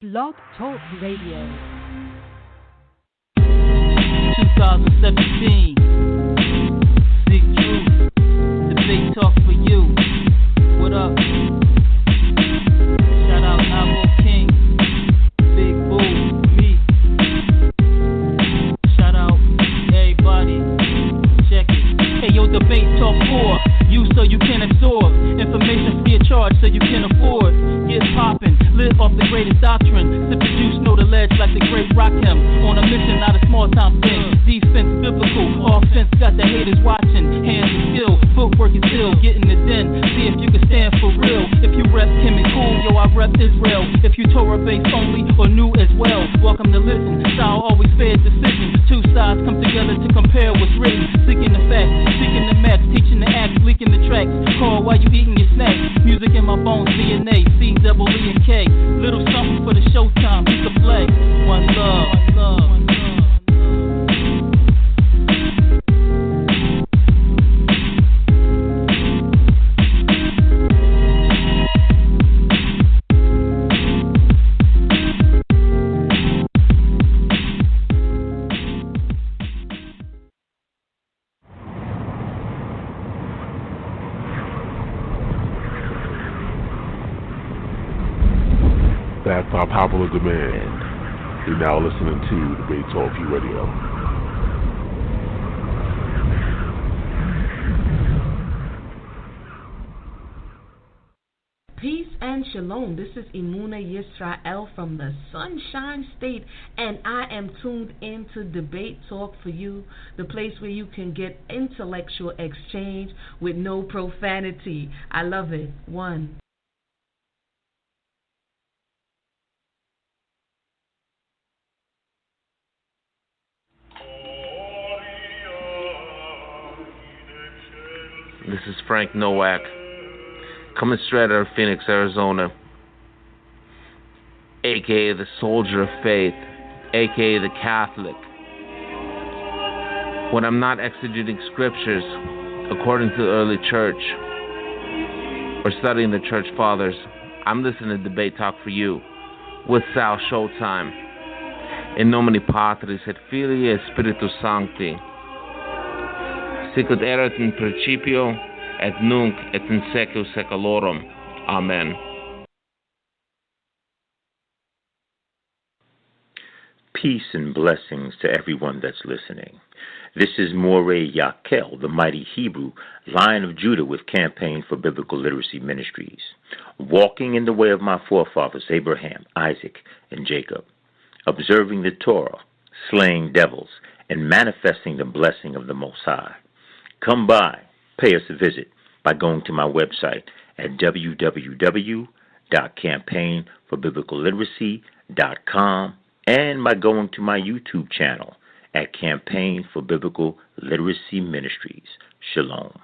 Blog Talk Radio. 2017. Big Truth. Debate Talk for you. What up? Shout out Alvo King. Big Boo. Me. Shout out everybody. Check it. Hey yo, Debate Talk 4. You so you can absorb. Information free of charge so you can afford. Get poppin'. Live off the greatest doctrine. Sip the juice, know the ledge like the great Rakim. On a mission, not a small time thing. Defense biblical, offense got the haters watching. Hands are skill, footwork is ill. Get in the den, see if you can stand for real. If you rep Kim and Cool, yo, I rep Israel. If you Torah based only or new as well, welcome to listen. Style always fair decision. Two sides come together to compare what's written. Seeking the facts, seeking the maps, teaching the acts, leaking the tracks. Call while you eating your snacks. Music in my bones, DNA, C-double-E and K. Little something for the showtime, you can play. One love, one love, one love. That's our popular demand. You're now listening to Debate Talk Radio. Peace and shalom. This is Imuna Yisrael from the Sunshine State, and I am tuned into Debate Talk for You, the place where you can get intellectual exchange with no profanity. I love it. One. This is Frank Nowak, coming straight out of Phoenix, Arizona, aka the Soldier of Faith, aka the Catholic. When I'm not exegeting scriptures according to the early church or studying the church fathers, I'm listening to Debate Talk for You with Sal Showtime. In nomine Patris et Filii et Spiritus Sancti. Sicut erat in principio, et nunc, et in seculum seculorum. Amen. Peace and blessings to everyone that's listening. This is Moreh Yakel, the mighty Hebrew, Lion of Judah with Campaign for Biblical Literacy Ministries, walking in the way of my forefathers Abraham, Isaac, and Jacob, observing the Torah, slaying devils, and manifesting the blessing of the Most High. Come by, pay us a visit by going to my website at www.campaignforbiblicalliteracy.com and by going to my YouTube channel at Campaign for Biblical Literacy Ministries. Shalom.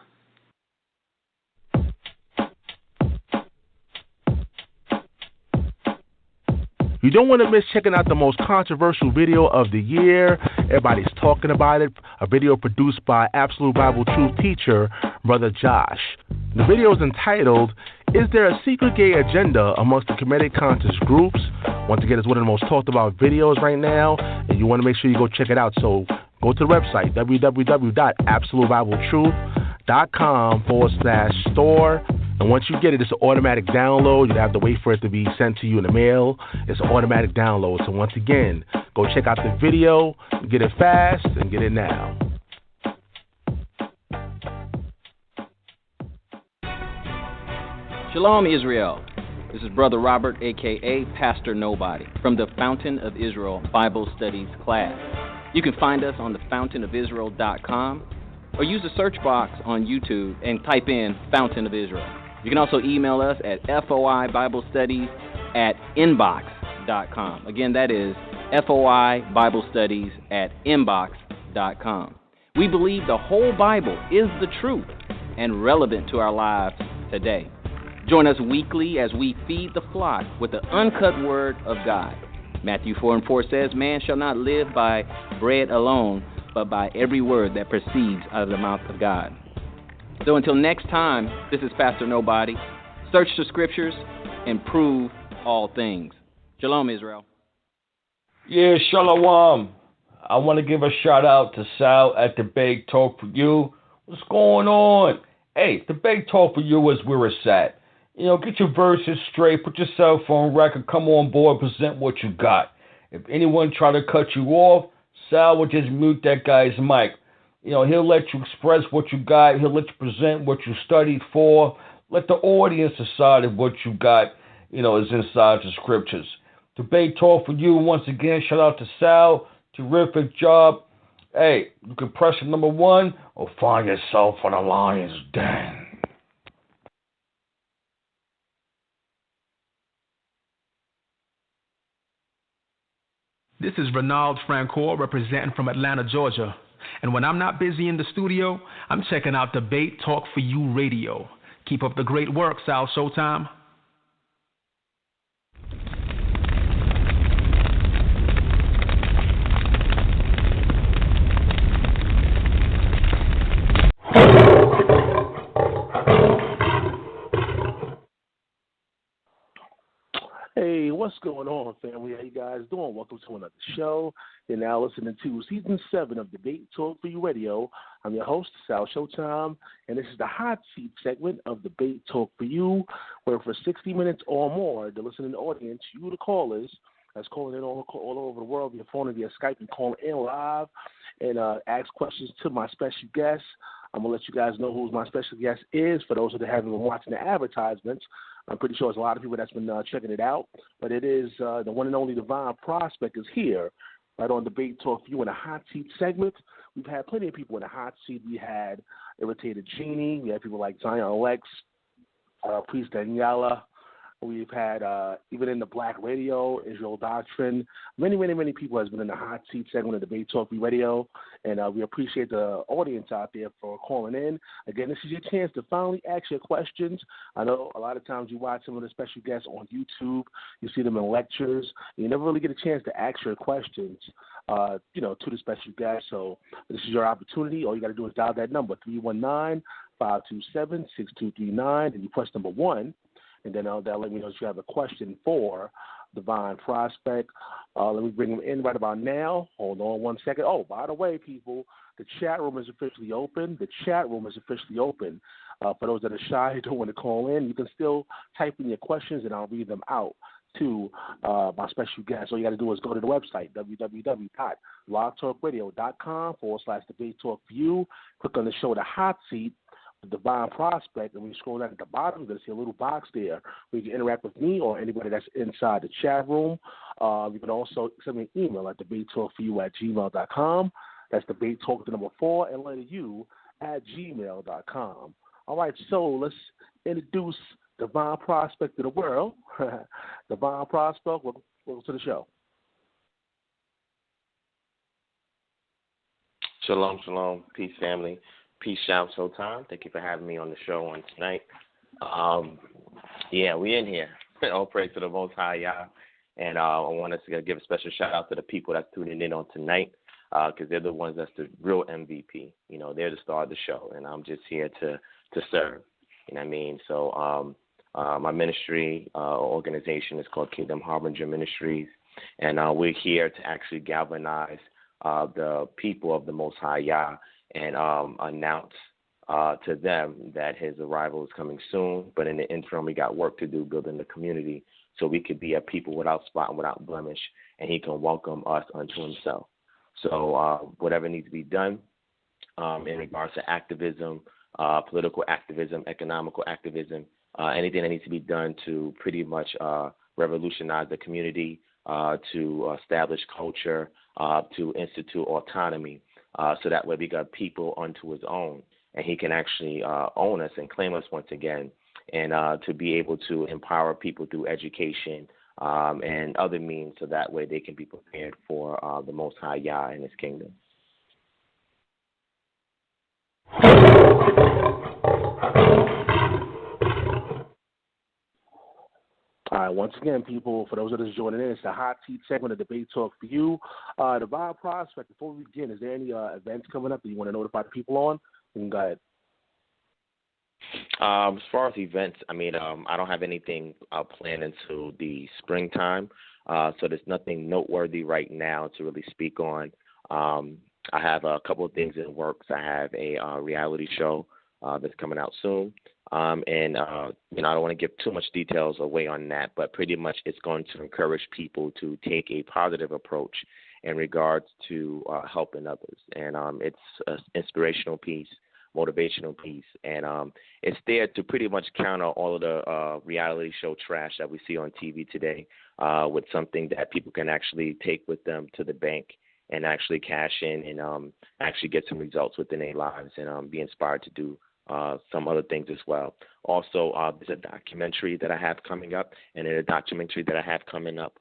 You don't want to miss checking out the most controversial video of the year. Everybody's talking about it. A video produced by Absolute Bible Truth teacher, Brother Josh. The video is entitled, Is There a Secret Gay Agenda Amongst the Comedic Conscious Groups? Once again, it's one of the most talked about videos right now, and you want to make sure you go check it out. So go to the website, www.absolutebibletruth.com/store. And once you get it, it's an automatic download. You don't have to wait for it to be sent to you in the mail. It's an automatic download. So once again, go check out the video, get it fast, and get it now. Shalom, Israel. This is Brother Robert, a.k.a. Pastor Nobody, from the Fountain of Israel Bible Studies class. You can find us on thefountainofisrael.com or use the search box on YouTube and type in Fountain of Israel. You can also email us at foibiblestudies@inbox.com. Again, that is foibiblestudies@inbox.com. We believe the whole Bible is the truth and relevant to our lives today. Join us weekly as we feed the flock with the uncut word of God. Matthew 4:4 says, Man shall not live by bread alone, but by every word that proceeds out of the mouth of God. So until next time, this is Pastor Nobody. Search the scriptures and prove all things. Shalom, Israel. Yeah, Shalom. I want to give a shout out to Sal at Debate Talk for You. What's going on? Hey, Debate Talk for You is where it's at. You know, get your verses straight, put your cell phone record, come on board, present what you got. If anyone try to cut you off, Sal will just mute that guy's mic. You know, he'll let you express what you got. He'll let you present what you studied for. Let the audience decide if what you got, you know, is inside the scriptures. Debate Talk for You, once again, shout out to Sal. Terrific job. Hey, you can press the number 1 or find yourself on a lion's den. This is Renald Francoeur representing from Atlanta, Georgia. And when I'm not busy in the studio, I'm checking out Debate Talk for You Radio. Keep up the great work, Sal Showtime. Hey, what's going on, family? How you guys doing? Welcome to another show. You're now listening to Season 7 of Debate Talk for You Radio. I'm your host, Sal Showtime, and this is the hot seat segment of Debate Talk for You, where for 60 minutes or more, the listening audience, you the callers, that's calling in all over the world via phone and via Skype, and calling in live and ask questions to my special guest. I'm going to let you guys know who my special guest is for those that haven't been watching the advertisements. I'm pretty sure there's a lot of people that's been checking it out, but it is the one and only Divine Prospect is here right on Debate Talk for You in a hot seat segment. We've had plenty of people in the hot seat. We had Irritated Genie. We had people like Zion Lex, Priest Daniela. We've had, even in the Black Radio, Israel Doctrine, many people has been in the hot seat segment of Debate Talk Radio, and we appreciate the audience out there for calling in. Again, this is your chance to finally ask your questions. I know a lot of times you watch some of the special guests on YouTube, you see them in lectures, you never really get a chance to ask your questions, to the special guest. So this is your opportunity. All you got to do is dial that number, 319-527-6239, and you press number 1. And then they'll let me know if you have a question for Divine Prospect. Let me bring him in right about now. Hold on one second. Oh, by the way, people, the chat room is officially open. For those that are shy who don't want to call in, you can still type in your questions, and I'll read them out to my special guest. All you got to do is go to the website, www.blogtalkradio.com/Debate Talk View. Click on the show The Hot Seat, Divine Prospect, and when you scroll down at the bottom, you're going to see a little box there where you can interact with me or anybody that's inside the chat room. You can also send me an email at debatetalkforyou@gmail.com. That's debatetalk, the number 4, and letter U @gmail.com. All right, so let's introduce Divine Prospect to the world. Divine Prospect, welcome to the show. Shalom. Peace, family. Peace, shout, Showtime. Thank you for having me on the show on tonight. We in here. All praise to the Most High, Yah. And I want us to give a special shout out to the people that's tuning in on tonight, because they're the ones that's the real MVP. You know, they're the star of the show, and I'm just here to serve. You know what I mean? So my ministry organization is called Kingdom Harbinger Ministries, and we're here to actually galvanize the people of the Most High, Yah, and announce to them that his arrival is coming soon. But in the interim, we got work to do building the community so we could be a people without spot and without blemish, and he can welcome us unto himself. So whatever needs to be done in regards to activism, political activism, economical activism, anything that needs to be done to pretty much revolutionize the community, to establish culture, to institute autonomy, so that way we got people unto his own, and he can actually own us and claim us once again, and to be able to empower people through education and other means, so that way they can be prepared for the Most High Yah and his kingdom. All right, once again, people, for those of us joining in, it's the hot seat segment of Debate Talk for You. Divine Prospect, before we begin, is there any events coming up that you want to notify the people on? You can go ahead. As far as events, I mean, I don't have anything planned until the springtime. So there's nothing noteworthy right now to really speak on. I have a couple of things in the works. I have a reality show that's coming out soon. And I don't want to give too much details away on that, but pretty much it's going to encourage people to take a positive approach in regards to helping others. And it's an inspirational piece, motivational piece, and it's there to pretty much counter all of the reality show trash that we see on TV today with something that people can actually take with them to the bank and actually cash in and actually get some results within their lives and be inspired to do some other things as well. Also, there's a documentary that I have coming up, and then a documentary that I have coming up.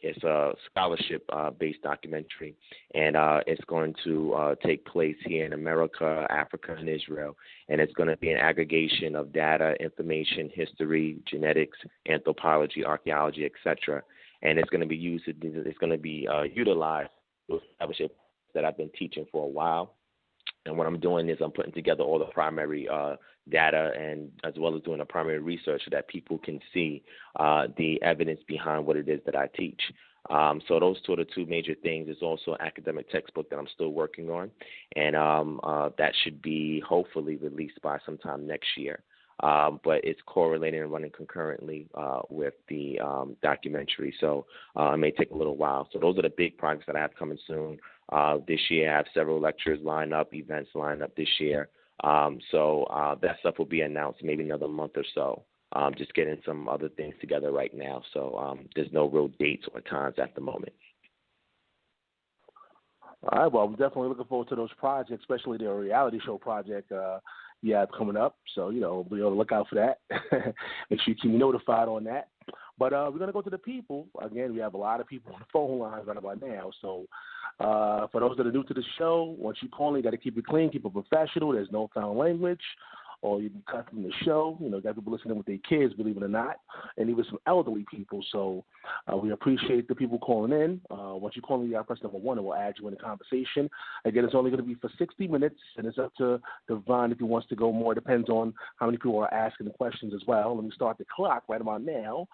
It's a scholarship-based documentary, and it's going to take place here in America, Africa, and Israel. And it's going to be an aggregation of data, information, history, genetics, anthropology, archaeology, etc. And it's going to be used. It's going to be utilized with scholarship that I've been teaching for a while. And what I'm doing is I'm putting together all the primary data and as well as doing the primary research so that people can see the evidence behind what it is that I teach. So those two are the two major things. There's also an academic textbook that I'm still working on, and that should be hopefully released by sometime next year. But it's correlating and running concurrently with the documentary, so it may take a little while. So those are the big projects that I have coming soon. This year I have several lectures lined up, events lined up this year. So that stuff will be announced maybe another month or so. Just getting some other things together right now. So there's no real dates or times at the moment. All right, well, I'm definitely looking forward to those projects, especially the reality show project you have coming up. So, be on the lookout for that. Make sure you keep me notified on that. But we're going to go to the people. Again, we have a lot of people on the phone lines right about now. So for those that are new to the show, once you call in, you got to keep it clean, keep it professional. There's no foul language. Or you can cut from the show. Got people listening with their kids, believe it or not, and even some elderly people. So we appreciate the people calling in. Once you call in, you got press number 1, and we'll add you in the conversation. Again, it's only going to be for 60 minutes, and it's up to Devon if he wants to go more. It depends on how many people are asking the questions as well. Let me start the clock right about now.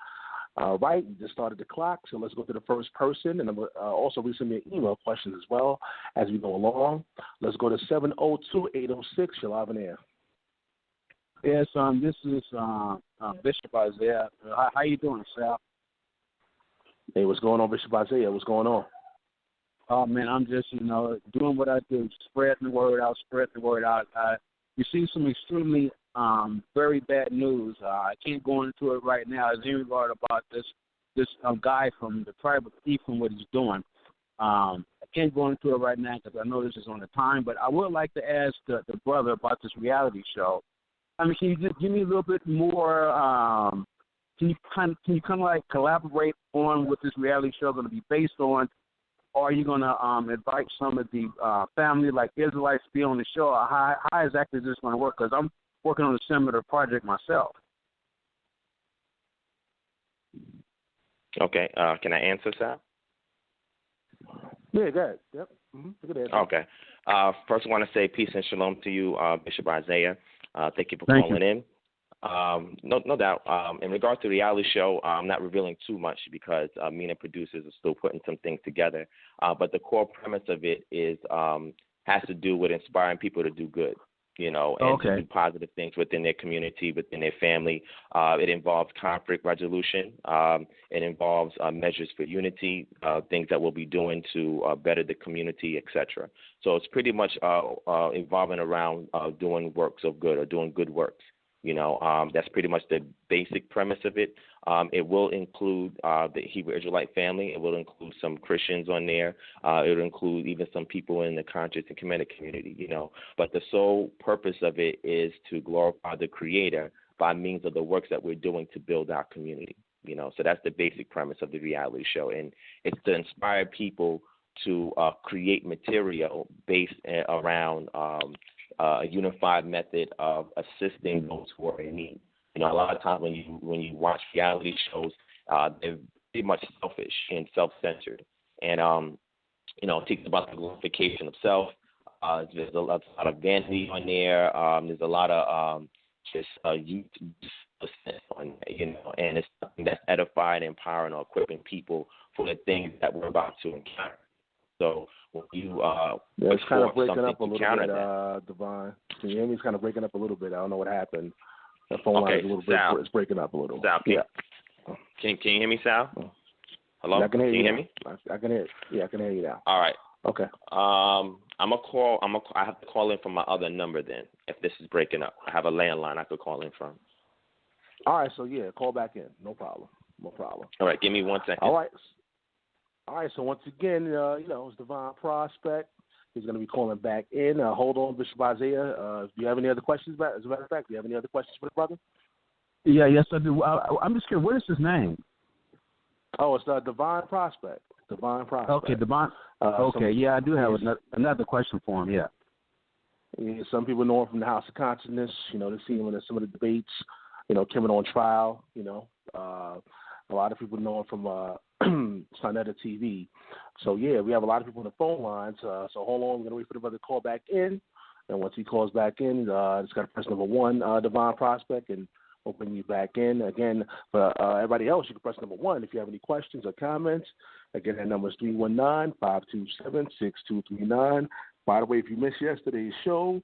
All right, we just started the clock, so let's go to the first person, and I'm also resend me email questions as well as we go along. Let's go to 702-806. You're live in air. Yes, this is Bishop Isaiah. How you doing, Sal? Hey, what's going on, Bishop Isaiah? What's going on? Oh, man, I'm just, doing what I do, spreading the word out. You see some extremely very bad news. I can't go into it right now. It's in regard about this guy from the tribe of Ephraim, what he's doing. I can't go into it right now because I know this is on the time, but I would like to ask the brother about this reality show. I mean, can you just give me a little bit more? Can you kind of like collaborate on what this reality show is going to be based on? Or are you going to invite some of the family, like Israelites, to be on the show? How exactly is this going to work? Because I'm working on a similar project myself. Okay. Can I answer, Sal? Yeah, go ahead. Yep. Mm-hmm. Okay. First, I want to say peace and shalom to you, Bishop Isaiah. Thank you for calling in. No doubt. In regards to the reality show, I'm not revealing too much because me and the producers are still putting some things together. But the core premise of it is has to do with inspiring people to do good, and to do positive things within their community, within their family. It involves conflict resolution. It involves measures for unity, things that we'll be doing to better the community, etc. So it's pretty much involving around doing works of good or doing good works. That's pretty much the basic premise of it. It will include the Hebrew Israelite family. It will include some Christians on there. It will include even some people in the conscious and committed community, But the sole purpose of it is to glorify the Creator by means of the works that we're doing to build our community, So that's the basic premise of the reality show. And it's to inspire people to create material based around a unified method of assisting those who are in need. A lot of times when you watch reality shows, they're pretty much selfish and self-centered, and it talks about the glorification of self. There's a lot of vanity on there. There's a lot of just youth on on, and it's something that's edifying, empowering, or equipping people for the things that we're about to encounter. So when you it's kind of breaking up a to little counter bit, Devon. Can you hear me? It's kind of breaking up a little bit. I don't know what happened. The phone line is a little bit. It's breaking up a little. Sal, can you hear me, Sal? Hello? I can hear you. Hear me? I can hear. Yeah, I can hear you now. All right. Okay. I have to call in from my other number then. If this is breaking up, I have a landline I could call in from. All right. So yeah, call back in. No problem. All right. Give me 1 second. All right. So once again, it's Divine Prospect. He's going to be calling back in. Hold on, Bishop Isaiah. Do you have any other questions? As a matter of fact, do you have any other questions for the brother? Yes, I do. I'm just curious. What is his name? Oh, it's Divine Prospect. Okay, Divine. I do have another question for him. Yeah. Some people know him from the House of Consciousness. They see him in some of the debates. Coming on trial. A lot of people know him from Sonetta TV. So yeah, we have a lot of people on the phone lines. So hold on, we're gonna wait for the brother to call back in. And once he calls back in, just got to press number 1, Divine Prospect, and we'll bring you back in. Again, for everybody else, you can press number 1 if you have any questions or comments. Again, that number is 319-527-6239. By the way, if you missed yesterday's show,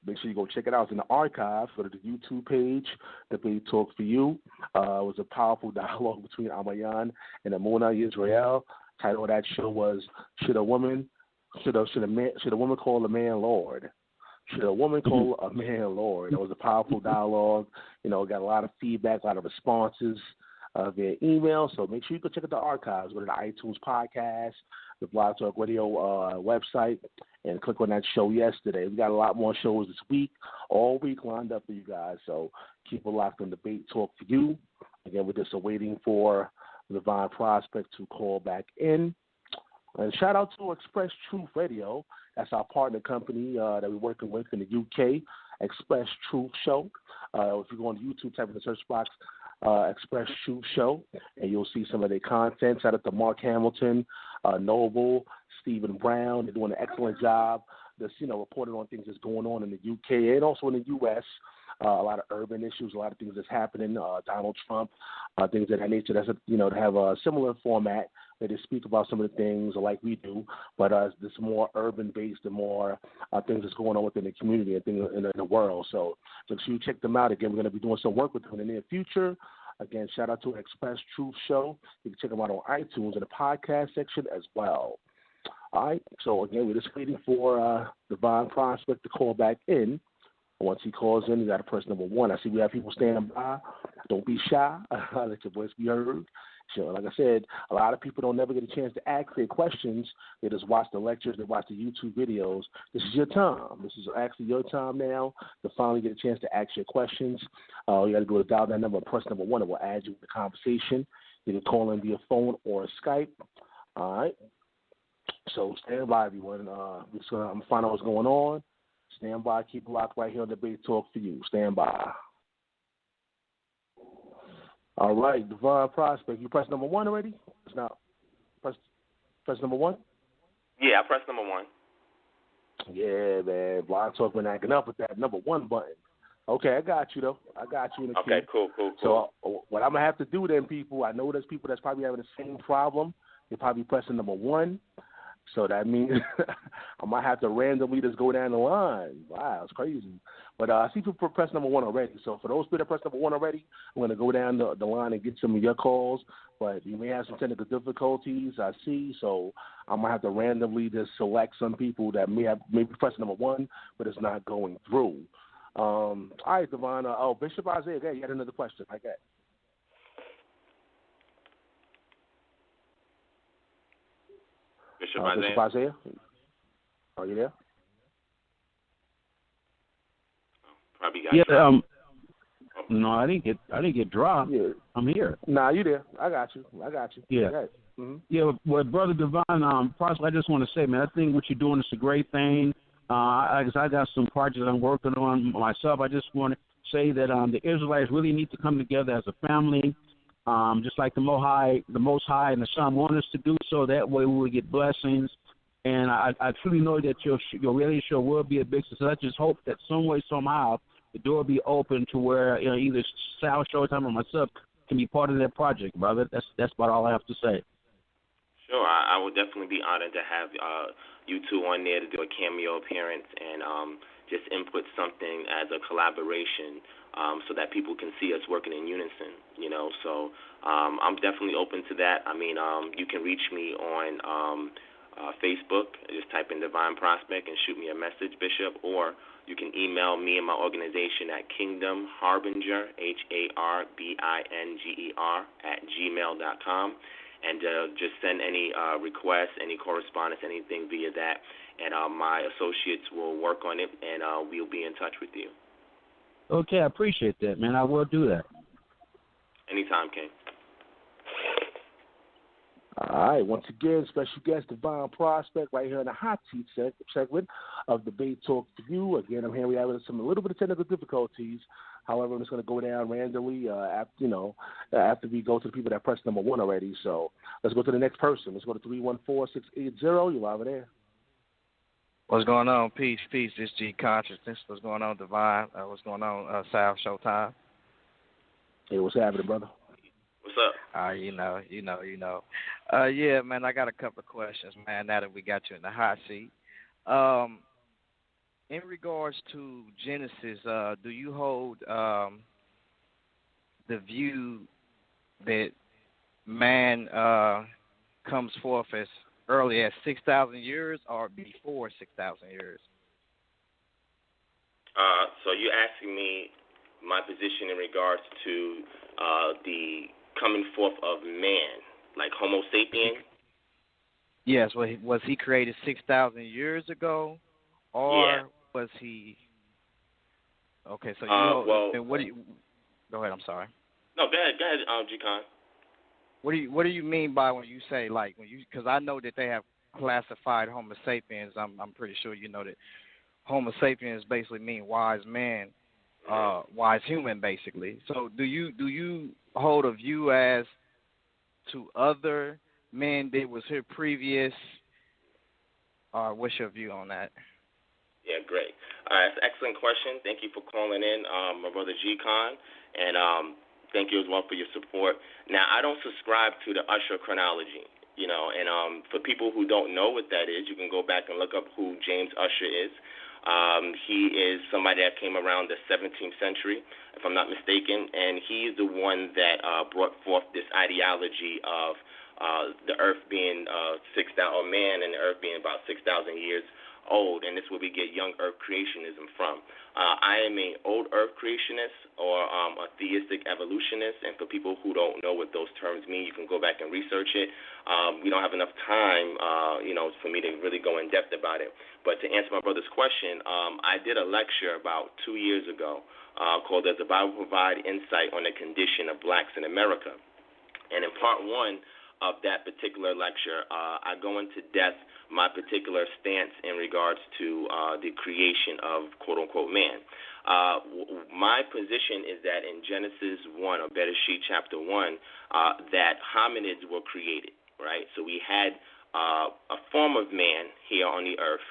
make sure you go check it out. It's in the archives. Go to the YouTube page, Debate Talk for You. It was a powerful dialogue between Amayan and Amuna Israel. Title of that show was Should a woman call a man Lord? Should a woman call a man Lord? It was a powerful dialogue. Got a lot of feedback, a lot of responses via email. So make sure you go check out the archives. Go to the iTunes podcast, the Blog Talk Radio website, and click on that show yesterday. We got a lot more shows this week, all week lined up for you guys. So keep it locked on Debate Talk for You. Again, we're just waiting for the Divine Prospect to call back in. And shout out to Express Truth Radio. That's our partner company that we're working with in the UK, Express Truth Show. If you go on YouTube, type in the search box, Express Truth Show, and you'll see some of their content. Shout out to Mark Hamilton, Noble, Stephen Brown. They're doing an excellent job. Just, reporting on things that's going on in the UK and also in the US. A lot of urban issues, a lot of things that's happening. Donald Trump, things of that nature. That's to have a similar format where they speak about some of the things like we do, but it's more urban based and more things that's going on within the community and things in the world. So make sure you check them out. Again, we're going to be doing some work with them in the near future. Again, shout out to Express Truth Show. You can check them out on iTunes in the podcast section as well. All right. So again, we're just waiting for Divine Prospect to call back in. Once he calls in, you got to press number 1. I see we have people standing by. Don't be shy. Let your voice be heard. So, like I said, a lot of people don't never get a chance to ask their questions. They just watch the lectures. They watch the YouTube videos. This is your time. This is actually your time now to finally get a chance to ask your questions. You got to go to dial that number and press number 1. It will add you to the conversation. You can call in via phone or Skype. All right. So stand by, everyone. I'm going to find out what's going on. Stand by. Keep it locked right here on Debate Talk for You. Stand by. All right, Divine Prospect. You press number 1 already? It's not. Press number 1? Yeah, I pressed number 1. Yeah, man. Blog Talk been acting up with that number 1 button. Okay, I got you, though. I got you in the Okay, queue. cool. So what I'm going to have to do then, people, I know there's people that's probably having the same problem. They're probably pressing number 1. So that means I might have to randomly just go down the line. Wow, it's crazy. But I see people press number 1 already. So for those people that press number 1 already, I'm going to go down the line and get some of your calls. But you may have some technical difficulties, I see. So I might have to randomly just select some people that maybe press number 1, but it's not going through. All right, Devon. Bishop Isaiah, you had another question. I got. Bishop Isaiah, are you there? Probably got you. No, I didn't get dropped. Yeah. I'm here. Nah, you there? I got you. Yeah. Mm-hmm. Yeah, well, Brother Divine, I just want to say, man, I think what you're doing is a great thing. I got some projects I'm working on myself. I just want to say that the Israelites really need to come together as a family. Just like the Most High and the Son want us to do so. That way we will get blessings. And I truly know that your radio show will be a big success. I just hope that some way, somehow, the door be open to where either Sal, Showtime, or myself can be part of that project, brother. That's about all I have to say. Sure, I would definitely be honored to have you two on there to do a cameo appearance and just input something as a collaboration so that people can see us working in unison, So I'm definitely open to that. I mean, you can reach me on Facebook. Just type in Divine Prospect and shoot me a message, Bishop, or you can email me and my organization at Kingdom Harbinger, HARBINGER, @gmail.com. And just send any requests, any correspondence, anything via that. And my associates will work on it, and we'll be in touch with you. Okay, I appreciate that, man. I will do that. Anytime, King. All right, once again, special guest Divine Prospect right here in the hot seat segment of Debate Talk for You. Again, I'm here. We have a little bit of technical difficulties. However, I'm just going to go down randomly after we go to the people that pressed number 1 already. So let's go to the next person. Let's go to 314-680. You're live there. What's going on? Peace. This is G Consciousness. What's going on, Divine? What's going on, Sal Showtime? Hey, what's happening, brother? What's up? You know. Yeah, man, I got a couple of questions, man, now that we got you in the hot seat. In regards to Genesis, do you hold the view that man comes forth as early as 6,000 years or before 6,000 years? So you're asking me my position in regards to the coming forth of man, like Homo sapien? Yes. Was he created 6,000 years ago, or was he? Okay, so what do you? Go ahead. I'm sorry. No, go ahead, G-Con. What do you mean by when you say because I know that they have classified Homo sapiens. I'm pretty sure you know that Homo sapiens basically mean wise man, wise human basically. So do you hold a view as to other men that was here previous? What's your view on that? Yeah, great. That's an excellent question. Thank you for calling in, my brother G-Con, and thank you as well for your support. Now, I don't subscribe to the Usher chronology, and for people who don't know what that is, you can go back and look up who James Usher is. He is somebody that came around the 17th century, if I'm not mistaken, and he's the one that brought forth this ideology of the earth being 6,000, or man and the earth being about 6,000 years old, and this is where we get young earth creationism from. I am an old earth creationist or a theistic evolutionist, and for people who don't know what those terms mean, you can go back and research it. We don't have enough time, for me to really go in depth about it. But to answer my brother's question, I did a lecture about 2 years ago called "Does the Bible Provide Insight on the Condition of Blacks in America?" And in part 1 of that particular lecture, I go into depth my particular stance in regards to the creation of quote-unquote man. My position is that in Genesis 1, or Bereshit chapter 1, that hominids were created, right? So we had a form of man here on the earth,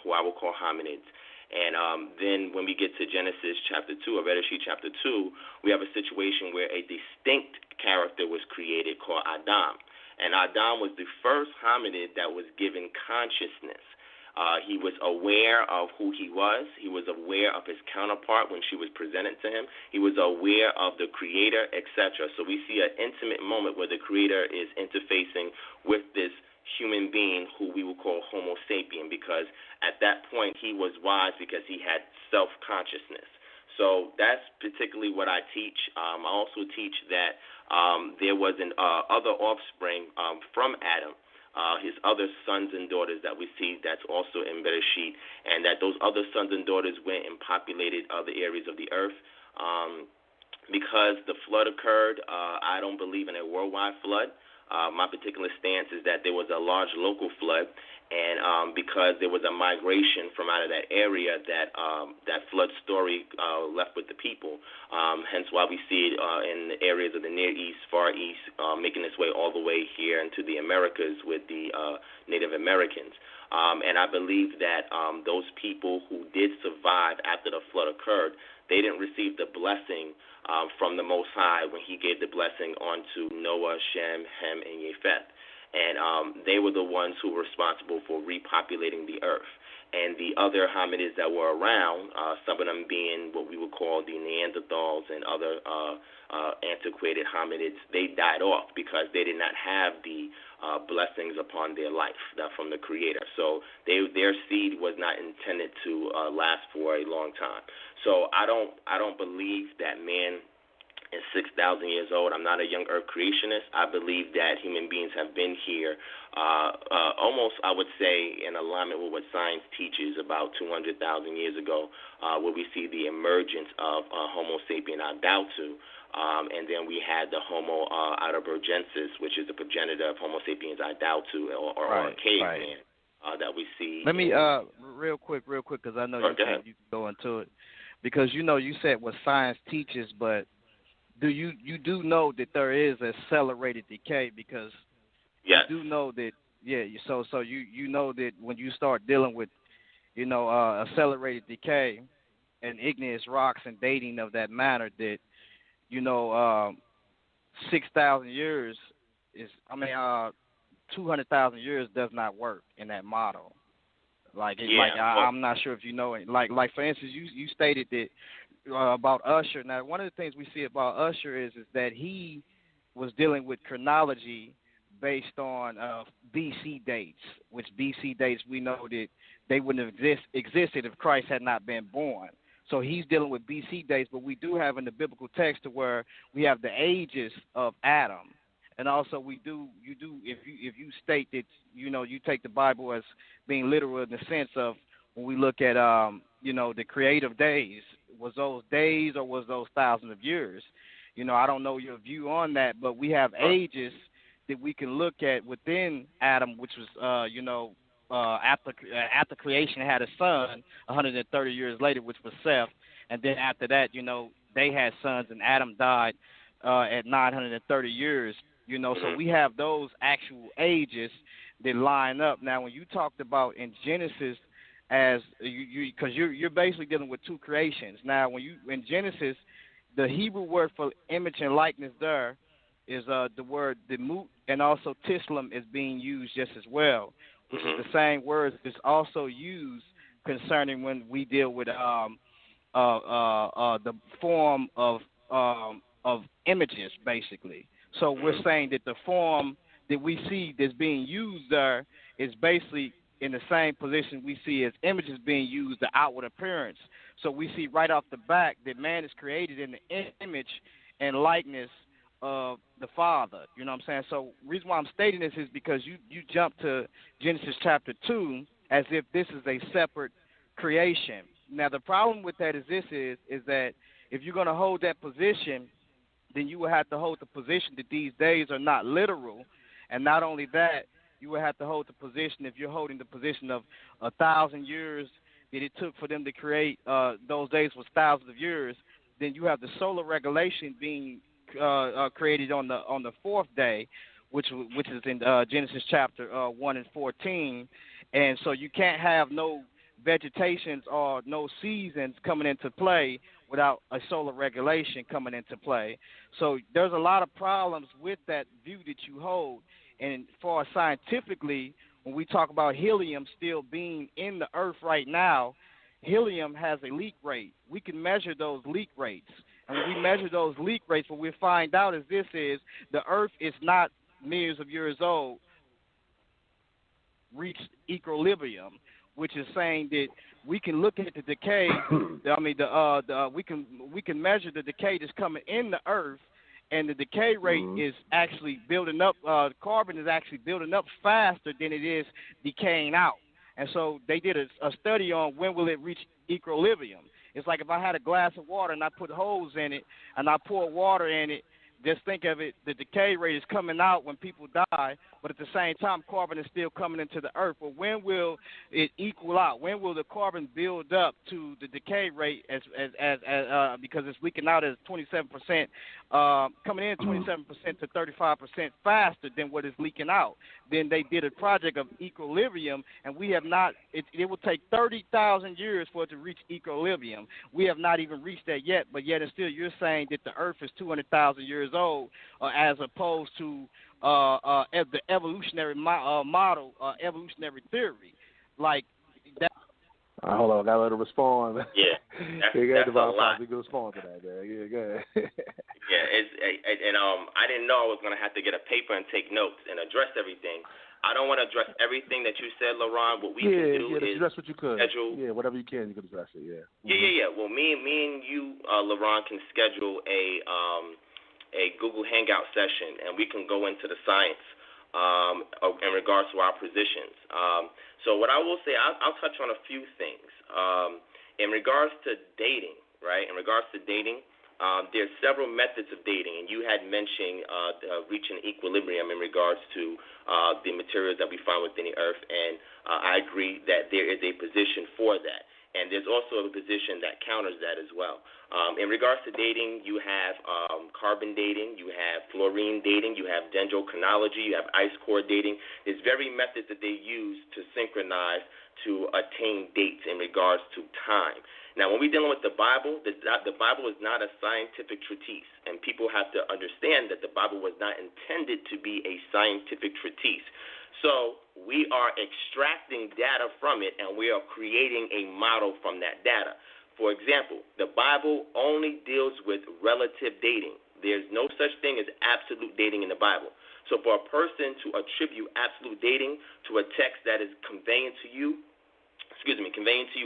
who I will call hominids. And then when we get to Genesis chapter 2, or Bereshit chapter 2, we have a situation where a distinct character was created called Adam. And Adam was the first hominid that was given consciousness. He was aware of who he was. He was aware of his counterpart when she was presented to him. He was aware of the Creator, etc. So we see an intimate moment where the Creator is interfacing with this human being who we will call Homo sapien, because at that point he was wise because he had self-consciousness. So that's particularly what I teach. I also teach that there was an other offspring from Adam, his other sons and daughters that we see that's also in Bereshit, and that those other sons and daughters went and populated other areas of the earth. Because the flood occurred, I don't believe in a worldwide flood. My particular stance is that there was a large local flood, and because there was a migration from out of that area, that flood story left with the people. Hence why we see it in the areas of the Near East, Far East, making its way all the way here into the Americas with the Native Americans. And I believe that those people who did survive after the flood occurred, they didn't receive the blessing from the Most High when He gave the blessing onto Noah, Shem, Ham, and Japheth. And they were the ones who were responsible for repopulating the earth. And the other hominids that were around, some of them being what we would call the Neanderthals and other antiquated hominids, they died off because they did not have the blessings upon their life from the Creator. So their seed was not intended to last for a long time. So I don't believe that man is 6,000 years old. I'm not a young earth creationist. I believe that human beings have been here almost, I would say, in alignment with what science teaches about 200,000 years ago, where we see the emergence of Homo sapien adautu, and then we had the Homo heidelbergensis, which is the progenitor of Homo sapiens idautu, or caveman, that we see. Let me, real quick, because I know you can go into it. Because, you said what science teaches, but you do know that there is accelerated decay, because you do know that so you know that when you start dealing with accelerated decay and igneous rocks and dating of that matter, that 6,000 years is 200,000 years does not work in that model. I'm not sure if you know it. Like for instance, you stated that about Usher. Now, one of the things we see about Usher is that he was dealing with chronology based on BC dates, which BC dates we know that they wouldn't have existed if Christ had not been born. So he's dealing with BC dates, but we do have in the biblical text to where we have the ages of Adam. And also if you state that you take the Bible as being literal in the sense of when we look at the creative days, was those days or was those thousands of years? I don't know your view on that, but we have ages that we can look at within Adam, which was after creation had a son 130 years later, which was Seth, and then after that they had sons, and Adam died at 930 years. So we have those actual ages that line up. Now, when you talked about in Genesis, as because you're basically dealing with two creations. Now, when you in Genesis, the Hebrew word for image and likeness there is the word demut, and also tislam is being used just as well, which is the same word that's also used concerning when we deal with the form of images, basically. So we're saying that the form that we see that's being used there is basically in the same position we see as images being used, the outward appearance. So we see right off the back that man is created in the image and likeness of the Father. You know what I'm saying? So the reason why I'm stating this is because you jump to Genesis chapter 2 as if this is a separate creation. Now, the problem with that is that if you're going to hold that position, then you will have to hold the position that these days are not literal. And not only that, you will have to hold the position, if you're holding the position of 1,000 years that it took for them to create, those days was thousands of years, then you have the solar regulation being created on the fourth day, which is in Genesis chapter 1 and 14. And so you can't have no vegetations or no seasons coming into play without a solar regulation coming into play. So there's a lot of problems with that view that you hold. And as far as scientifically, when we talk about helium still being in the earth right now, helium has a leak rate. We can measure those leak rates. And when we measure those leak rates, what we find out is the earth is not millions of years old, reached equilibrium, which is saying that we can look at the decay. We can measure the decay that's coming in the earth, and the decay rate is actually building up. Carbon is actually building up faster than it is decaying out. And so they did a study on when will it reach equilibrium. It's like if I had a glass of water and I put holes in it and I pour water in it, just think of it, the decay rate is coming out when people die, but but at the same time, carbon is still coming into the earth. But when will it equal out? When will the carbon build up to the decay rate as because it's leaking out as 27%, coming in 27% to 35% faster than what is leaking out? Then they did a project of equilibrium, and we have not. It will take 30,000 years for it to reach equilibrium. We have not even reached that yet, but yet and still, you're saying that the Earth is 200,000 years old, as opposed to the evolutionary model, evolutionary theory, like that. Hold on, I gotta let her respond. Yeah, that's a lot. You can respond to that, man. Yeah, go ahead. I didn't know I was gonna have to get a paper and take notes and address everything. I don't want to address everything that you said, LaRon. What we can do is address what you could. Schedule. Yeah, whatever you can address it. Yeah. Yeah. Well, me and you, LaRon, can schedule a Google Hangout session, and we can go into the science in regards to our positions. So what I will say, I'll touch on a few things. In regards to dating, right? In regards to dating, there's several methods of dating, and you had mentioned reaching equilibrium in regards to the materials that we find within the earth, and I agree that there is a position for that. And there's also a position that counters that as well. In regards to dating, you have carbon dating, you have fluorine dating, you have dendrochronology, you have ice core dating. There's very methods that they use to synchronize to attain dates in regards to time. Now, when we're dealing with the Bible is not a scientific treatise, and people have to understand that the Bible was not intended to be a scientific treatise. So we are extracting data from it, and we are creating a model from that data. For example, the Bible only deals with relative dating. There's no such thing as absolute dating in the Bible. So for a person to attribute absolute dating to a text that is conveying to you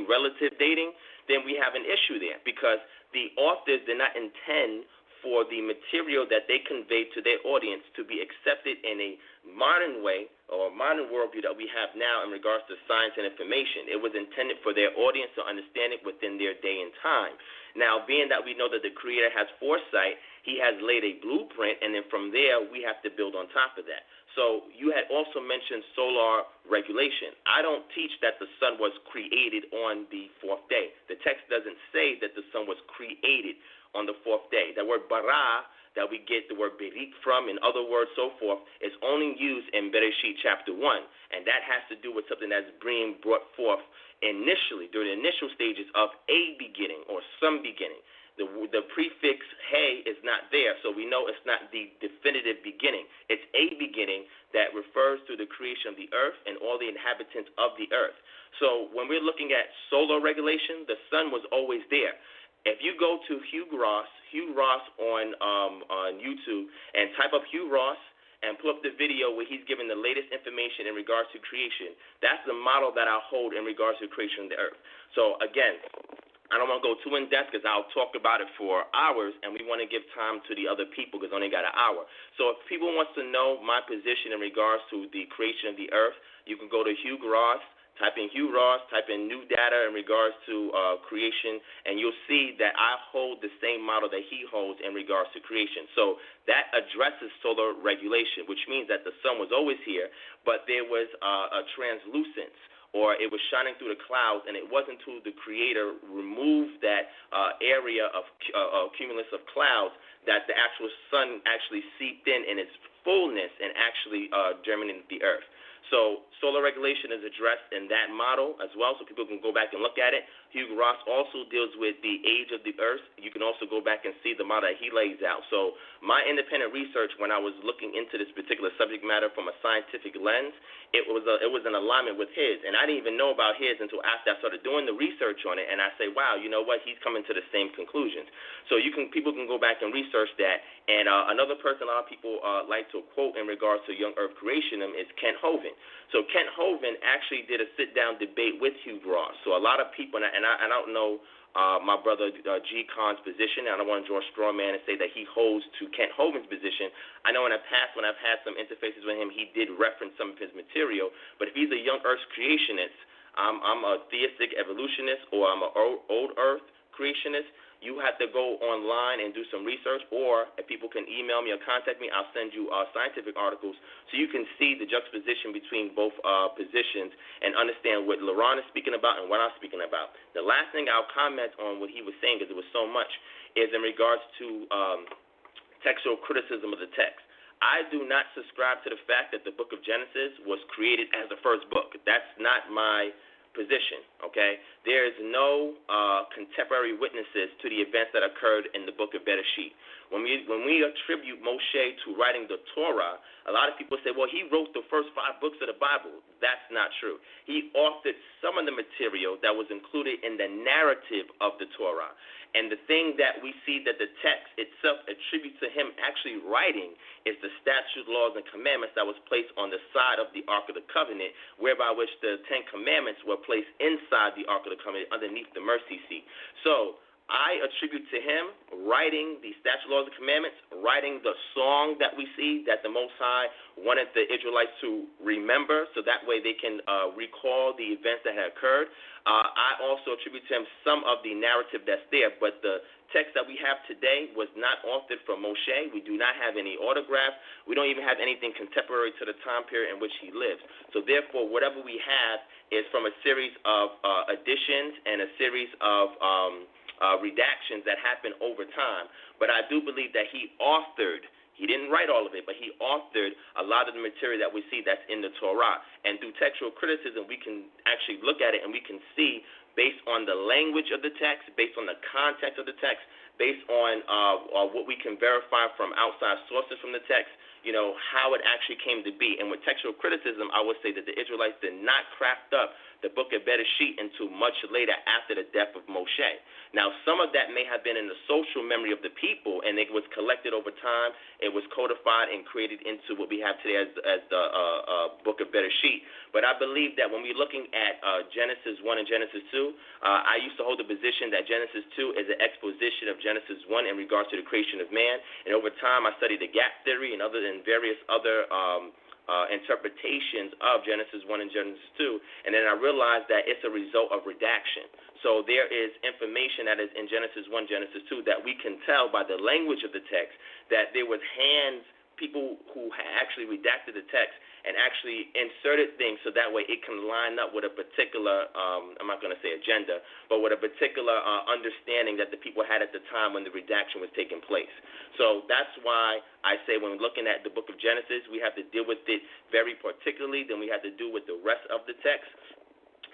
relative dating, then we have an issue there, because the authors did not intend for the material that they convey to their audience to be accepted in a modern way or modern worldview that we have now in regards to science and information. It was intended for their audience to understand it within their day and time. Now, being that we know that the Creator has foresight, He has laid a blueprint, and then from there we have to build on top of that. So you had also mentioned solar regulation. I don't teach that the sun was created on the fourth day. The text doesn't say that the sun was created on the fourth day. The word bara, that we get the word berik from, in other words, so forth, is only used in Bereshit chapter 1, and that has to do with something that's being brought forth initially, during the initial stages of a beginning or some beginning. The prefix hey is not there, so we know it's not the definitive beginning. It's a beginning that refers to the creation of the earth and all the inhabitants of the earth. So when we're looking at solar regulation, the sun was always there. If you go to Hugh Ross on YouTube, and type up Hugh Ross and pull up the video where he's giving the latest information in regards to creation, that's the model that I hold in regards to creation of the earth. So again, I don't want to go too in depth because I'll talk about it for hours, and we want to give time to the other people because I only got an hour. So if people want to know my position in regards to the creation of the earth, you can go to Hugh Ross, type in Hugh Ross, type in new data in regards to creation, and you'll see that I hold the same model that he holds in regards to creation. So that addresses solar regulation, which means that the sun was always here, but there was a translucence, or it was shining through the clouds, and it wasn't until the Creator removed that area of cumulus of clouds that the actual sun actually seeped in its fullness and actually germinated the earth. So solar regulation is addressed in that model as well, so people can go back and look at it. Hugh Ross also deals with the age of the earth. You can also go back and see the model that he lays out. So my independent research, when I was looking into this particular subject matter from a scientific lens, it was in alignment with his. And I didn't even know about his until after I started doing the research on it, and I say, wow, you know what, he's coming to the same conclusions. So people can go back and research that. And another person a lot of people like to quote in regards to young earth creationism is Kent Hovind. So Kent Hovind actually did a sit-down debate with Hugh Ross. So a lot of people, and I don't know my brother G. Khan's position. I don't want to draw a straw man and say that he holds to Kent Hovind's position. I know in the past when I've had some interfaces with him, he did reference some of his material. But if he's a young earth creationist, I'm a theistic evolutionist, or I'm an old earth creationist, you have to go online and do some research, or if people can email me or contact me, I'll send you scientific articles so you can see the juxtaposition between both positions and understand what LaRon is speaking about and what I'm speaking about. The last thing I'll comment on what he was saying, because it was so much, is in regards to textual criticism of the text. I do not subscribe to the fact that the book of Genesis was created as the first book. That's not my position, okay? There is no contemporary witnesses to the events that occurred in the book of Bereshit. When we attribute Moshe to writing the Torah, a lot of people say, well, he wrote the first 5 books of the Bible. That's not true. He authored some of the material that was included in the narrative of the Torah. And the thing that we see that the text itself attributes to him actually writing is the statutes, laws, and commandments that was placed on the side of the Ark of the Covenant, whereby which the 10 Commandments were placed inside the Ark of the Covenant underneath the mercy seat. So I attribute to him writing the statutes, laws, and commandments, writing the song that we see that the Most High wanted the Israelites to remember so that way they can recall the events that had occurred. I also attribute to him some of the narrative that's there, but the text that we have today was not authored from Moshe. We do not have any autographs. We don't even have anything contemporary to the time period in which he lived. So therefore, whatever we have is from a series of additions and a series of redactions that happened over time. But I do believe that he authored. He didn't write all of it, but he authored a lot of the material that we see that's in the Torah. And through textual criticism, we can actually look at it and we can see, based on the language of the text, based on the context of the text, based on what we can verify from outside sources from the text, how it actually came to be. And with textual criticism, I would say that the Israelites did not craft up the book of Bereshit until much later after the death of Moshe. Now, some of that may have been in the social memory of the people, and it was collected over time. It was codified and created into what we have today as the book of Bereshit. But I believe that when we're looking at Genesis 1 and Genesis 2, I used to hold the position that Genesis 2 is an exposition of Genesis 1 in regards to the creation of man. And over time, I studied the gap theory and various other interpretations of Genesis 1 and Genesis 2, and then I realized that it's a result of redaction. So there is information that is in Genesis 1, Genesis 2 that we can tell by the language of the text that there was people who actually redacted the text and actually inserted things so that way it can line up with a particular, I'm not going to say agenda, but with a particular understanding that the people had at the time when the redaction was taking place. So that's why I say when looking at the book of Genesis, we have to deal with it very particularly than we have to do with the rest of the text.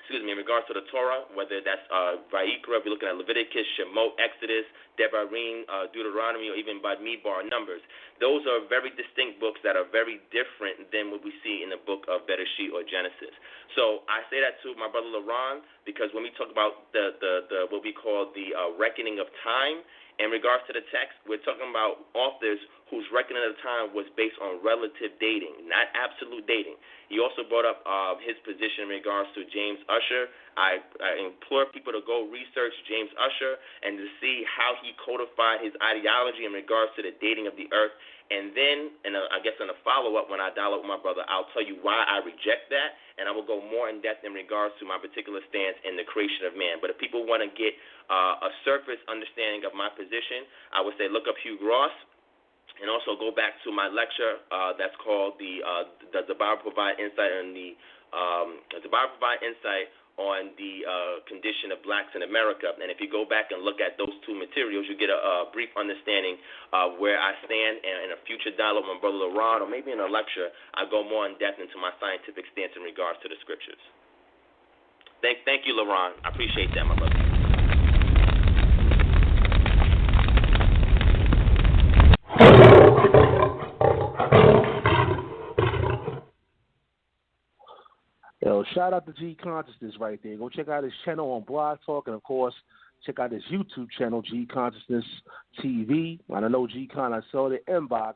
In regards to the Torah, whether that's Vayikra, if you're looking at Leviticus, Shemot, Exodus, Devarim, Deuteronomy, or even Bamidbar, Numbers, those are very distinct books that are very different than what we see in the book of Bereshit or Genesis. So I say that to my brother LaRon because when we talk about the what we call the reckoning of time, in regards to the text, we're talking about authors whose reckoning of time was based on relative dating, not absolute dating. He also brought up his position in regards to James Ussher. I implore people to go research James Ussher and to see how he codified his ideology in regards to the dating of the earth. And then, I guess in a follow-up, when I dialogue with my brother, I'll tell you why I reject that, and I will go more in depth in regards to my particular stance in the creation of man. But if people want to get a surface understanding of my position, I would say look up Hugh Ross, and also go back to my lecture that's called "Does the Bible Provide Insight on the condition of blacks in America?" And if you go back and look at those two materials, you get a brief understanding of where I stand. And in a future dialogue with my brother LaRon, or maybe in a lecture, I go more in depth into my scientific stance in regards to the scriptures. Thank you, LaRon. I appreciate that, my brother. Yo, shout out to G Consciousness right there. Go check out his channel on Blog Talk, and of course, check out his YouTube channel, G Consciousness TV. I don't know, G Con, I saw the inbox.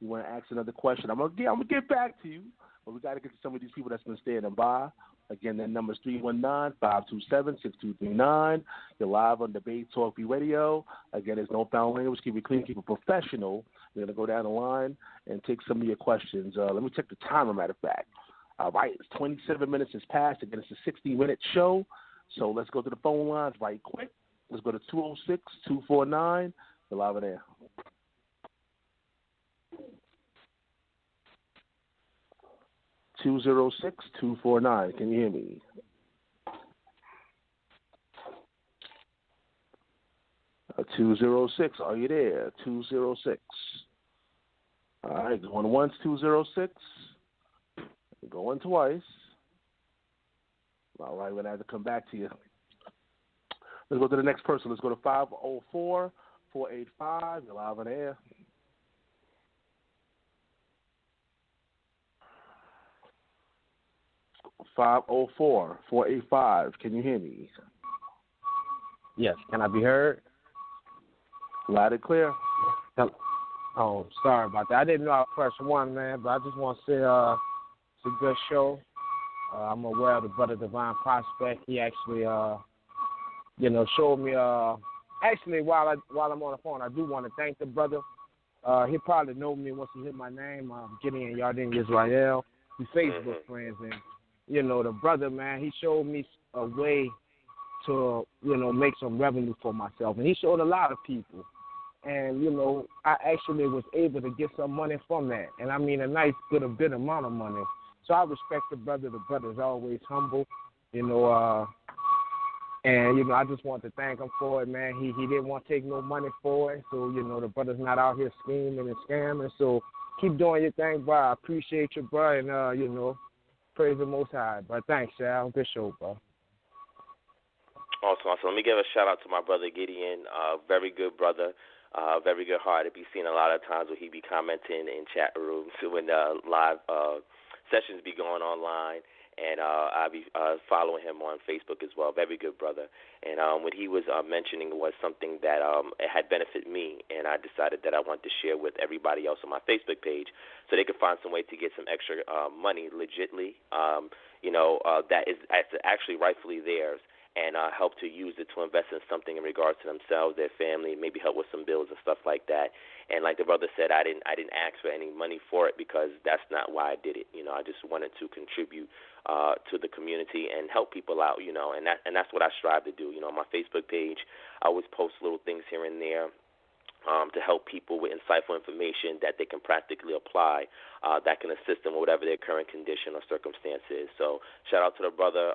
You want to ask another question? I'm gonna get back to you, but we got to get to some of these people that's been standing by. Again, that number is 319-527-6239. You're live on Debate Talk Radio. Again, there's no foul language. Keep it clean, keep it professional. We're gonna go down the line and take some of your questions. Let me check the timer, matter of fact. All right, it's 27 minutes has passed. Again, it's a 60-minute show, so let's go to the phone lines right quick. Let's go to 206-249. You're live in there. 206-249. Can you hear me? Uh, 206. Are you there? 206. All right, going once, 206. Going twice. All right, we're going to have to come back to you. Let's go to the next person. Let's go to 504-485. You're live on the air. (504-485). Can you hear me? Yes. Can I be heard? Loud and clear. Oh, sorry about that. I didn't know I pressed one, man, but I just want to say it's a good show. I'm aware of the Brother Divine Prospect. He actually, showed me. Actually, while I'm on the phone, I do want to thank the brother. He probably know me once he hear my name. Gideon Yardin Israel. We Facebook friends, and the brother, man, he showed me a way to make some revenue for myself, and he showed a lot of people. And, I actually was able to get some money from that. And I mean a nice, good, a bit amount of money. So I respect the brother. The brother's always humble, and, I just want to thank him for it, man. He didn't want to take no money for it. So, the brother's not out here scheming and scamming. So keep doing your thing, bro. I appreciate you, bro. And, praise the Most High, bro. Thanks, Sal. Good show, bro. Awesome. Let me give a shout out to my brother Gideon. Very good brother. Very good heart. Be seen a lot of times when he be commenting in chat rooms when live sessions be going online, and I be following him on Facebook as well. Very good brother. And what he was mentioning was something that it had benefited me, and I decided that I wanted to share with everybody else on my Facebook page so they could find some way to get some extra money legitly, that is actually rightfully theirs. And help to use it to invest in something in regards to themselves, their family, maybe help with some bills and stuff like that. And like the brother said, I didn't ask for any money for it because that's not why I did it. I just wanted to contribute to the community and help people out. And that's what I strive to do. On my Facebook page, I always post little things here and there to help people with insightful information that they can practically apply that can assist them with whatever their current condition or circumstance is. So shout out to the brother.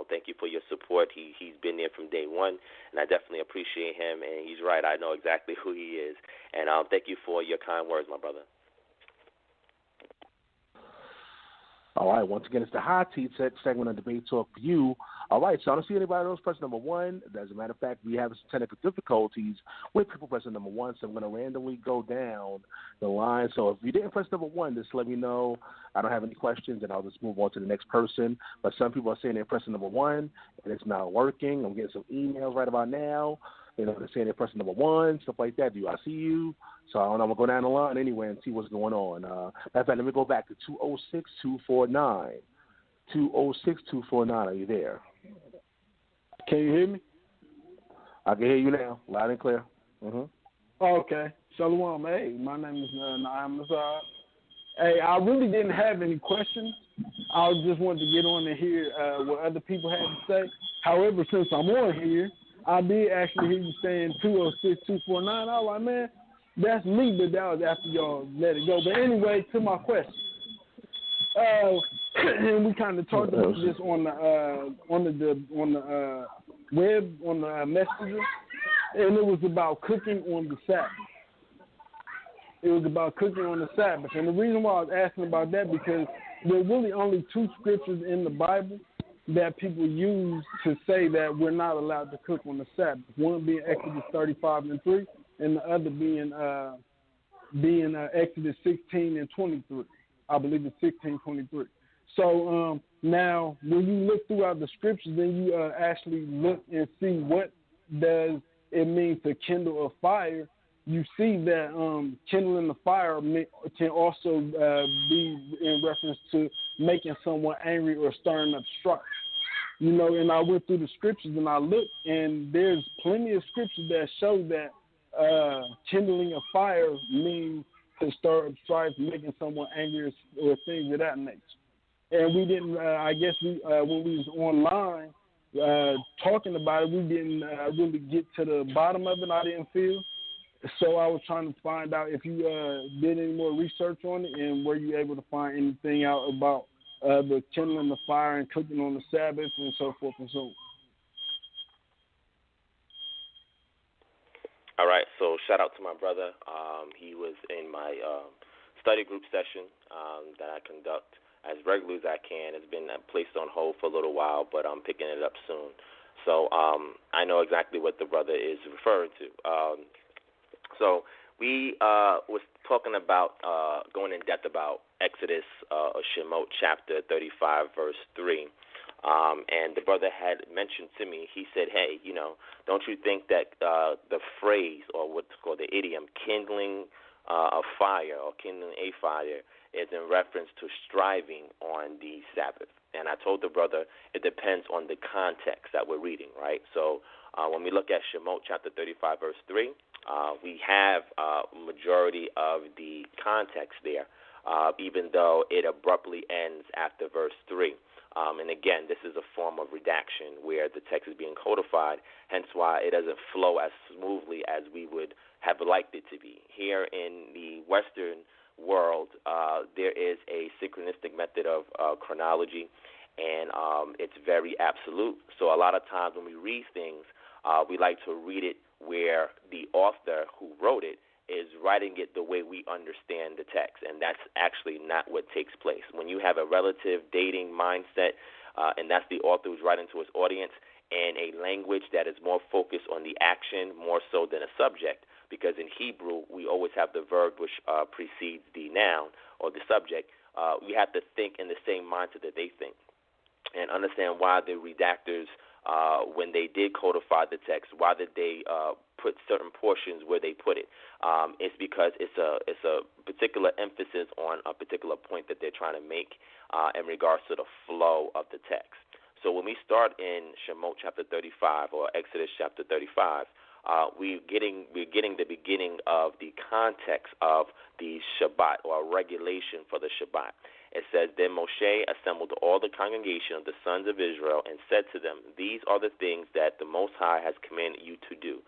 Thank you for your support. He's been there from day one, and I definitely appreciate him. And he's right. I know exactly who he is. And thank you for your kind words, my brother. All right, once again, it's the Hot Seat segment of Debate Talk for you. All right, so I don't see anybody else pressing number one. As a matter of fact, we have some technical difficulties with people pressing number one, so I'm going to randomly go down the line. So if you didn't press number one, just let me know. I don't have any questions, and I'll just move on to the next person. But some people are saying they're pressing number one, and it's not working. I'm getting some emails right about now. They're saying they're pressing number one, stuff like that. Do I see you? So I don't know. I'm going to go down the line anyway and see what's going on. Matter of fact, let me go back to 206-249. 206-249. Are you there? Can you hear me? I can hear you now, loud and clear. Okay. Shalom. Hey, my name is Naam Azar. Hey, I really didn't have any questions. I just wanted to get on and hear what other people had to say. However, since I'm on here, I did actually hear you saying 206-249. I was like, man, that's me, but that was after y'all let it go. But anyway, to my question. And we kind of talked about this on the web, on the messenger, and it was about cooking on the Sabbath. It was about cooking on the Sabbath, and the reason why I was asking about that because there are really only two scriptures in the Bible that people use to say that we're not allowed to cook on the Sabbath. One being Exodus 35:3, and the other being Exodus 16:23. I believe it's 16:23. So now, when you look throughout the scriptures, then you actually look and see what does it mean to kindle a fire. You see that kindling the fire can also be in reference to making someone angry or stirring up strife. And I went through the scriptures and I looked, and there's plenty of scriptures that show that kindling a fire means to stir up strife, making someone angry or things of that nature. And we didn't, I guess when we was online, talking about it, we didn't really get to the bottom of it. I didn't feel. So I was trying to find out if you did any more research on it, and were you able to find anything out about the kindling the fire and cooking on the Sabbath and so forth and so on. All right, so shout out to my brother. He was in my study group session that I conduct as regularly as I can. It's been placed on hold for a little while, but I'm picking it up soon. So I know exactly what the brother is referring to. So we was talking about going in depth about Exodus or Shemot chapter 35, verse 3. And the brother had mentioned to me, he said, hey, don't you think that the phrase or what's called the idiom, kindling a fire or kindling a fire, is in reference to striving on the Sabbath? And I told the brother it depends on the context that we're reading, right? So when we look at Shemot chapter 35, verse 3, we have majority of the context there, even though it abruptly ends after verse 3. And again, this is a form of redaction where the text is being codified, hence why it doesn't flow as smoothly as we would have liked it to be. Here in the Western world, there is a synchronistic method of chronology, and it's very absolute. So a lot of times when we read things, we like to read it where the author who wrote it is writing it the way we understand the text, and that's actually not what takes place. When you have a relative dating mindset, and that's the author who's writing to his audience, and a language that is more focused on the action more so than a subject, because in Hebrew we always have the verb which precedes the noun or the subject. We have to think in the same mindset that they think and understand why the redactors, when they did codify the text, why did they put certain portions where they put it? It's because it's a particular emphasis on a particular point that they're trying to make in regards to the flow of the text. So when we start in Shemot chapter 35 or Exodus chapter 35, we're getting the beginning of the context of the Shabbat or regulation for the Shabbat. It says, Then Moshe assembled all the congregation of the sons of Israel and said to them, These are the things that the Most High has commanded you to do.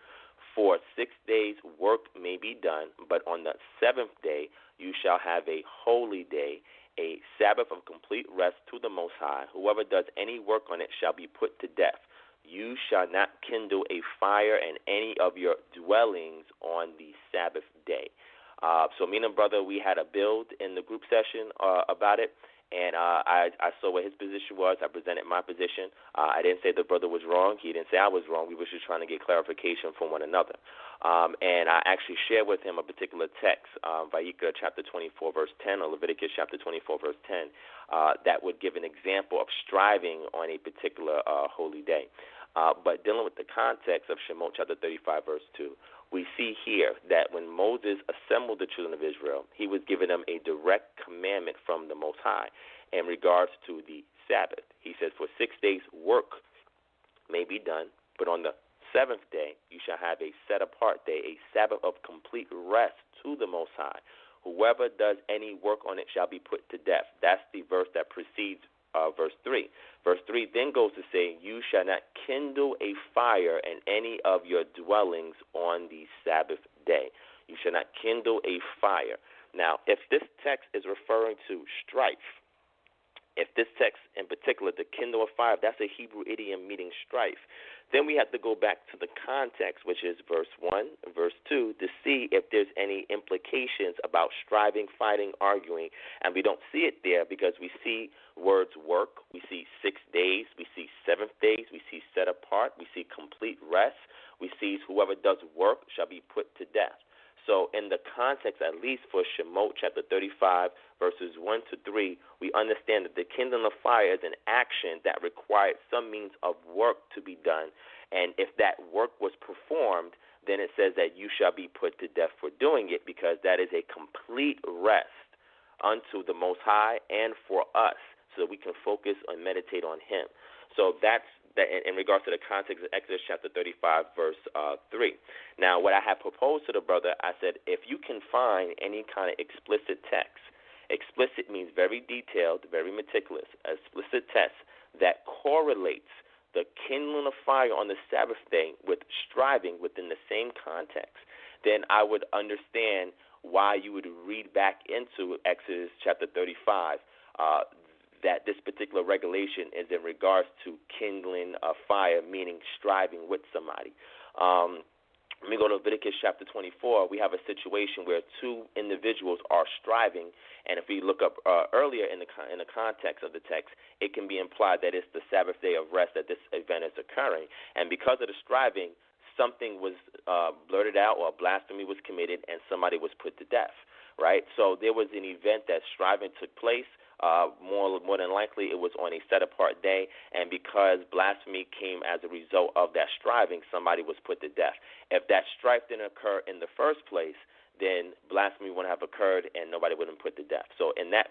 For 6 days work may be done, but on the seventh day you shall have a holy day, a Sabbath of complete rest to the Most High. Whoever does any work on it shall be put to death. You shall not kindle a fire in any of your dwellings on the Sabbath day. So me and the brother, we had a build in the group session about it, and I saw what his position was. I presented my position. I didn't say the brother was wrong. He didn't say I was wrong. We were just trying to get clarification from one another. And I actually shared with him a particular text, Vayikra chapter 24, verse 10, or Leviticus chapter 24, verse 10, that would give an example of striving on a particular holy day. But dealing with the context of Shemot chapter 35, verse 2, we see here that when Moses assembled the children of Israel, he was giving them a direct commandment from the Most High in regards to the Sabbath. He says, For 6 days work may be done, but on the seventh day you shall have a set-apart day, a Sabbath of complete rest to the Most High. Whoever does any work on it shall be put to death. That's the verse that precedes verse 3. Verse 3 then goes to say, You shall not kindle a fire in any of your dwellings on the Sabbath day. You shall not kindle a fire. Now, if this text is referring to strife, if this text in particular, the kindle a fire, that's a Hebrew idiom meaning strife, then we have to go back to the context, which is verse 1, verse 2, to see if there's any implications about striving, fighting, arguing. And we don't see it there because we see words work, we see 6 days, we see seventh days, we see set apart, we see complete rest, we see whoever does work shall be put to death. So in the context, at least for Shemot chapter 35, verses 1 to 3, we understand that the kindling of fire is an action that required some means of work to be done. And if that work was performed, then it says that you shall be put to death for doing it, because that is a complete rest unto the Most High and for us, so that we can focus and meditate on Him. So that's that in regards to the context of Exodus chapter 35, verse 3. Now, what I have proposed to the brother, I said, if you can find any kind of explicit text, explicit means very detailed, very meticulous, explicit text that correlates the kindling of fire on the Sabbath day with striving within the same context, then I would understand why you would read back into Exodus chapter 35 that this particular regulation is in regards to kindling a fire, meaning striving with somebody. Let me go to Leviticus chapter 24. We have a situation where two individuals are striving, and if we look up earlier in the context of the text, it can be implied that it's the Sabbath day of rest that this event is occurring. And because of the striving, something was blurted out or blasphemy was committed, and somebody was put to death, right? So there was an event that striving took place. More than likely, it was on a set-apart day, and because blasphemy came as a result of that striving, somebody was put to death. If that strife didn't occur in the first place, then blasphemy wouldn't have occurred, and nobody would have been put to death. So in that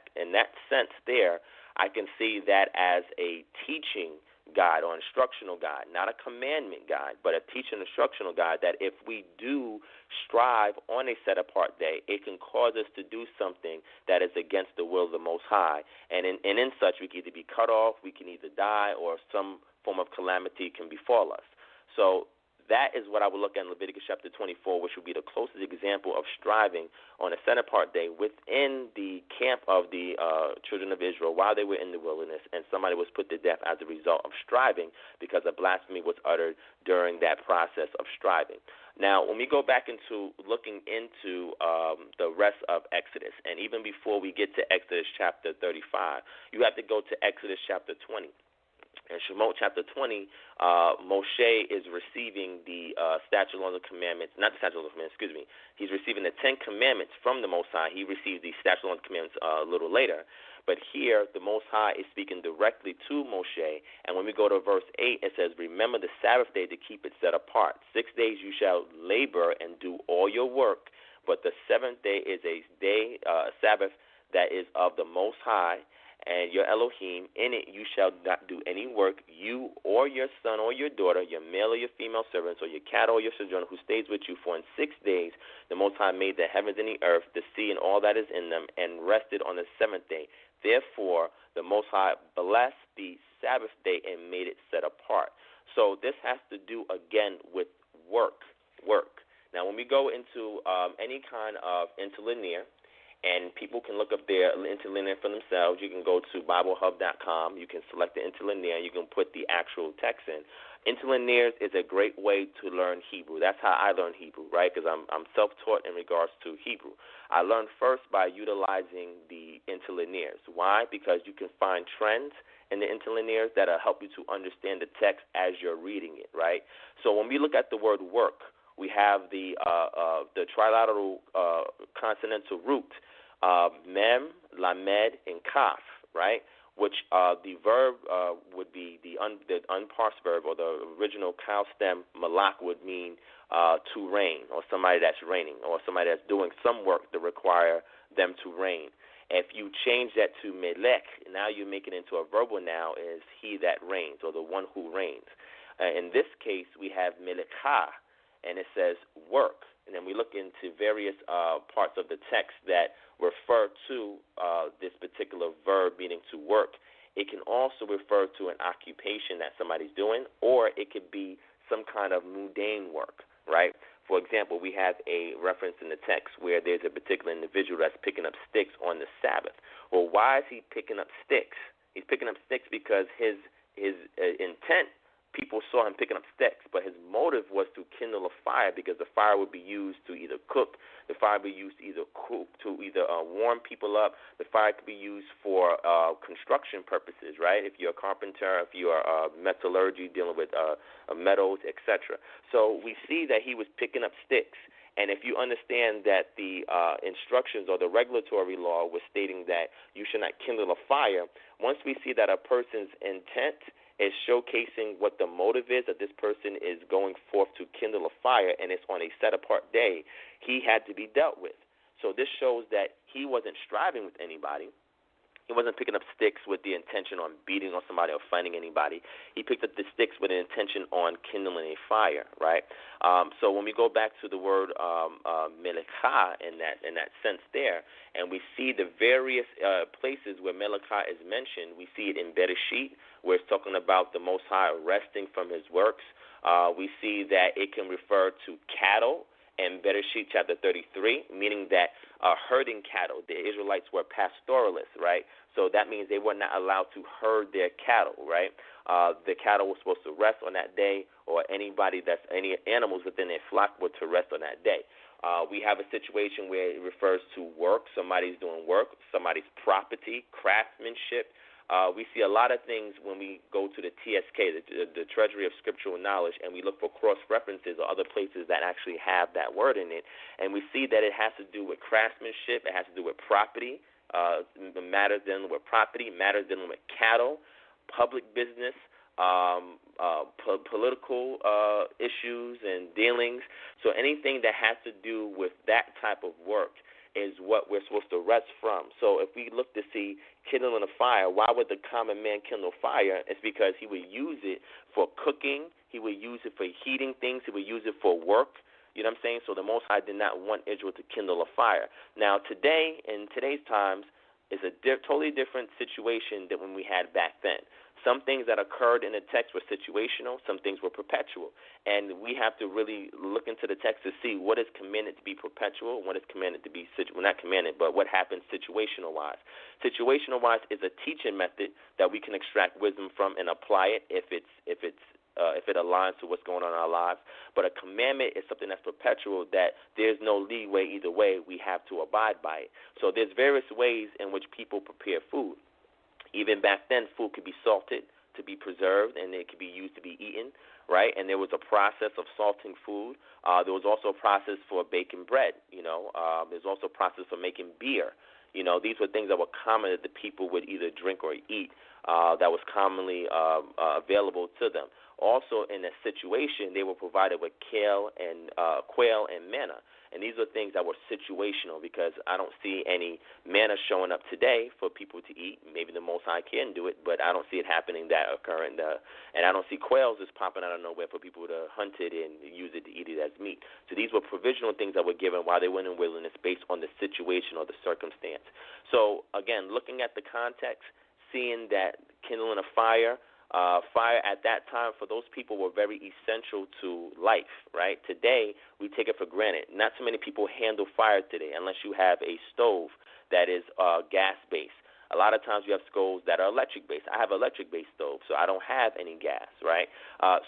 sense there, I can see that as a teaching guide or instructional guide, not a commandment guide, but a teaching instructional guide, that if we do strive on a set-apart day, it can cause us to do something that is against the will of the Most High. And in such, we can either be cut off, we can either die, or some form of calamity can befall us. So that is what I would look at in Leviticus chapter 24, which would be the closest example of striving on a set-apart day within the camp of the children of Israel while they were in the wilderness, and somebody was put to death as a result of striving because a blasphemy was uttered during that process of striving. Now, when we go back into looking into the rest of Exodus, and even before we get to Exodus chapter 35, you have to go to Exodus chapter 20. In Shemot chapter 20, Moshe is receiving the statute of the commandments, not the statute of the commandments, excuse me. He's receiving the 10 commandments from the Most High. He received the statute of the commandments a little later. But here, the Most High is speaking directly to Moshe. And when we go to verse 8, it says, remember the Sabbath day to keep it set apart. 6 days you shall labor and do all your work. But the seventh day is a day, Sabbath, that is of the Most High, and your Elohim. In it you shall not do any work, you or your son or your daughter, your male or your female servants, or your cattle or your sojourner who stays with you. For in 6 days the Most High made the heavens and the earth, the sea and all that is in them, and rested on the seventh day. Therefore the Most High blessed the Sabbath day and made it set apart. So this has to do again with work. Now when we go into any kind of interlinear, and people can look up their interlinear for themselves. You can go to BibleHub.com. You can select the interlinear. You can put the actual text in. Interlinears is a great way to learn Hebrew. That's how I learn Hebrew, right? Because I'm self-taught in regards to Hebrew. I learned first by utilizing the interlinears. Why? Because you can find trends in the interlinears that'll help you to understand the text as you're reading it, right? So when we look at the word work, we have the trilateral consonantal root, mem, lamed, and kaf, right? Which the verb would be the unparsed verb, or the original cow stem malak would mean to reign, or somebody that's reigning, or somebody that's doing some work to require them to reign. If you change that to melech, now you make it into a verbal noun, is he that reigns, or the one who reigns. In this case, we have melekha, and it says work. And then we look into various parts of the text that refer to this particular verb meaning to work. It can also refer to an occupation that somebody's doing, or it could be some kind of mundane work, right? For example, we have a reference in the text where there's a particular individual that's picking up sticks on the Sabbath. Well, why is he picking up sticks? He's picking up sticks because his intent, people saw him picking up sticks, but his motive was to kindle a fire, because the fire would be used to either cook, the fire would be used to either cook, to either warm people up. The fire could be used for construction purposes, right? If you're a carpenter, if you are metallurgy, dealing with metals, etc. So we see that he was picking up sticks. And if you understand that the instructions or the regulatory law was stating that you should not kindle a fire, once we see that a person's intent is showcasing what the motive is, that this person is going forth to kindle a fire, and it's on a set-apart day, he had to be dealt with. So this shows that he wasn't striving with anybody. He wasn't picking up sticks with the intention on beating on somebody or fighting anybody. He picked up the sticks with an intention on kindling a fire, right? So when we go back to the word melekah in that sense there, and we see the various places where melekah is mentioned, we see it in Bereshit, where it's talking about the Most High resting from His works. We see that it can refer to cattle in Bereshit chapter 33, meaning that herding cattle. The Israelites were pastoralists, right? So that means they were not allowed to herd their cattle, right? The cattle were supposed to rest on that day, or any animals within their flock were to rest on that day. We have a situation where it refers to work. Somebody's doing work, somebody's property, craftsmanship. We see a lot of things when we go to the TSK, the Treasury of Scriptural Knowledge, and we look for cross-references or other places that actually have that word in it. And we see that it has to do with craftsmanship, it has to do with property, matters dealing with property, matters dealing with cattle, public business, political issues and dealings. So anything that has to do with that type of work is what we're supposed to rest from. So if we look to see kindling a fire, why would the common man kindle fire? It's because he would use it for cooking, he would use it for heating things, he would use it for work. You know what I'm saying? So the Most High did not want Israel to kindle a fire. Now today, in today's times, is a totally different situation than when we had back then. Some things that occurred in the text were situational, some things were perpetual. And we have to really look into the text to see what is commanded to be perpetual, what is commanded to be, not commanded, but what happens situational-wise. Situational-wise is a teaching method that we can extract wisdom from and apply it if it aligns to what's going on in our lives. But a commandment is something that's perpetual, that there's no leeway either way. We have to abide by it. So there's various ways in which people prepare food. Even back then, food could be salted to be preserved, and it could be used to be eaten, right? And there was a process of salting food. There was also a process for baking bread, There's also a process for making beer. These were things that were common that the people would either drink or eat, that was commonly available to them. Also, in a situation, they were provided with quail and manna. And these are things that were situational, because I don't see any manna showing up today for people to eat. Maybe the Most High can do it, but I don't see it happening that occurring. And I don't see quails just popping out of nowhere for people to hunt it and use it to eat it as meat. So these were provisional things that were given while they went in wilderness based on the situation or the circumstance. So, again, looking at the context, seeing that kindling a fire at that time for those people were very essential to life, right? Today, we take it for granted. Not so many people handle fire today unless you have a stove that is gas-based. A lot of times you have stoves that are electric-based. I have electric-based stoves, so I don't have any gas, right?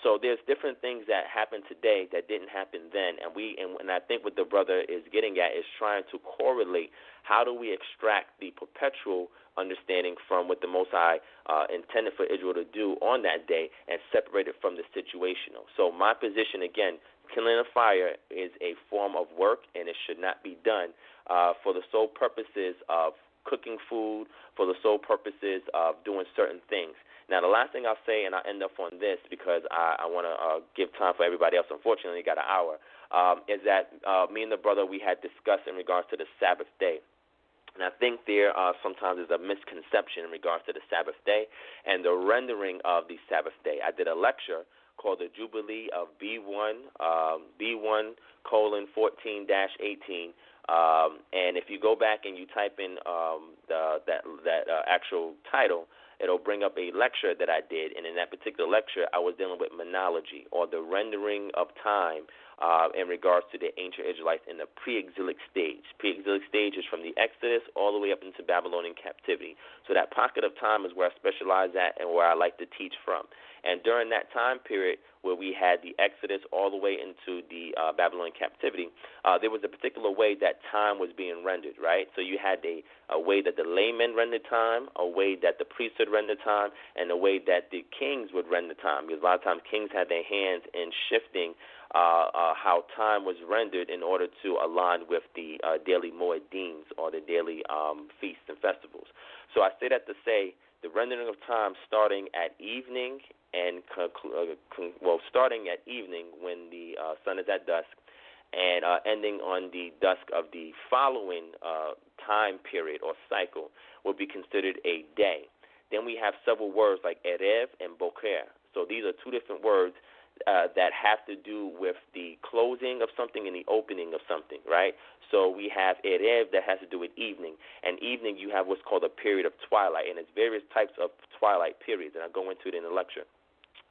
So there's different things that happen today that didn't happen then, and I think what the brother is getting at is trying to correlate how do we extract the perpetual understanding from what the Most High intended for Israel to do on that day and separate it from the situational. So my position, again, kindling a fire is a form of work, and it should not be done for the sole purposes of cooking food, for the sole purposes of doing certain things. Now, the last thing I'll say, and I'll end up on this because I want to give time for everybody else. Unfortunately, got an hour, is that me and the brother, we had discussed in regards to the Sabbath day. And I think there sometimes is a misconception in regards to the Sabbath day and the rendering of the Sabbath day. I did a lecture called the Jubilee of B1:14-18. And if you go back and you type in that actual title, it'll bring up a lecture that I did. And in that particular lecture, I was dealing with monology, or the rendering of time in regards to the ancient Israelites in the pre-exilic stage. Pre-exilic stage is from the Exodus all the way up into Babylonian captivity. So that pocket of time is where I specialize at and where I like to teach from. And during that time period where we had the Exodus all the way into the Babylonian captivity, there was a particular way that time was being rendered, right? So you had a way that the laymen rendered time, a way that the priesthood rendered time, and a way that the kings would render time. Because a lot of times kings had their hands in shifting how time was rendered in order to align with the daily moedines, or the daily feasts and festivals. So I say that to say the rendering of time starting at evening and starting at evening when the sun is at dusk, and ending on the dusk of the following time period or cycle would be considered a day. Then we have several words like erev and boker. So these are two different words that have to do with the closing of something and the opening of something, right? So we have erev that has to do with evening. And evening, you have what's called a period of twilight, and it's various types of twilight periods, and I'll go into it in the lecture.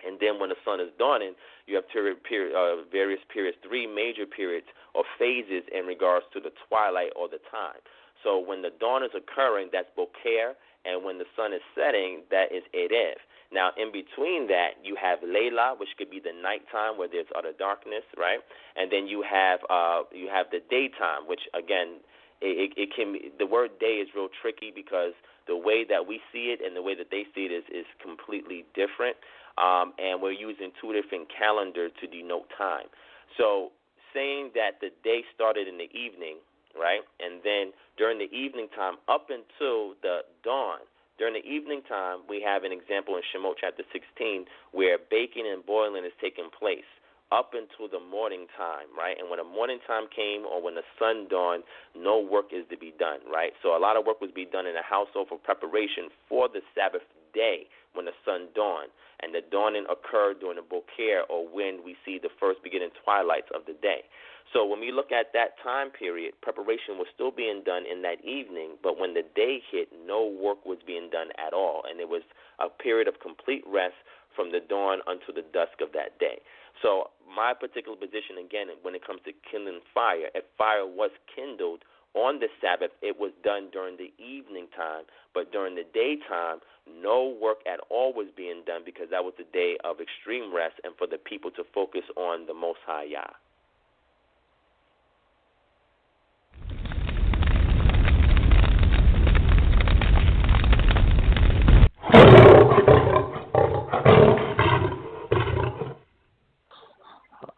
And then when the sun is dawning, you have various periods, three major periods or phases in regards to the twilight or the time. So when the dawn is occurring, that's boker, and when the sun is setting, that is erev. Now, in between that, you have Layla, which could be the nighttime where there's utter darkness, right? And then you have the daytime, which again, it can be, the word day is real tricky because the way that we see it and the way that they see it is completely different, and we're using two different calendars to denote time. So saying that the day started in the evening, right, and then during the evening time up until the dawn. During the evening time, we have an example in Shemot chapter 16 where baking and boiling is taking place up until the morning time, right? And when the morning time came or when the sun dawned, no work is to be done, right? So a lot of work was being done in the household for preparation for the Sabbath day when the sun dawned. And the dawning occurred during the boker, or when we see the first beginning twilights of the day. So when we look at that time period, preparation was still being done in that evening, but when the day hit, no work was being done at all, and it was a period of complete rest from the dawn until the dusk of that day. So my particular position, again, when it comes to kindling fire, if fire was kindled on the Sabbath, it was done during the evening time, but during the daytime, no work at all was being done because that was the day of extreme rest and for the people to focus on the Most High Yah.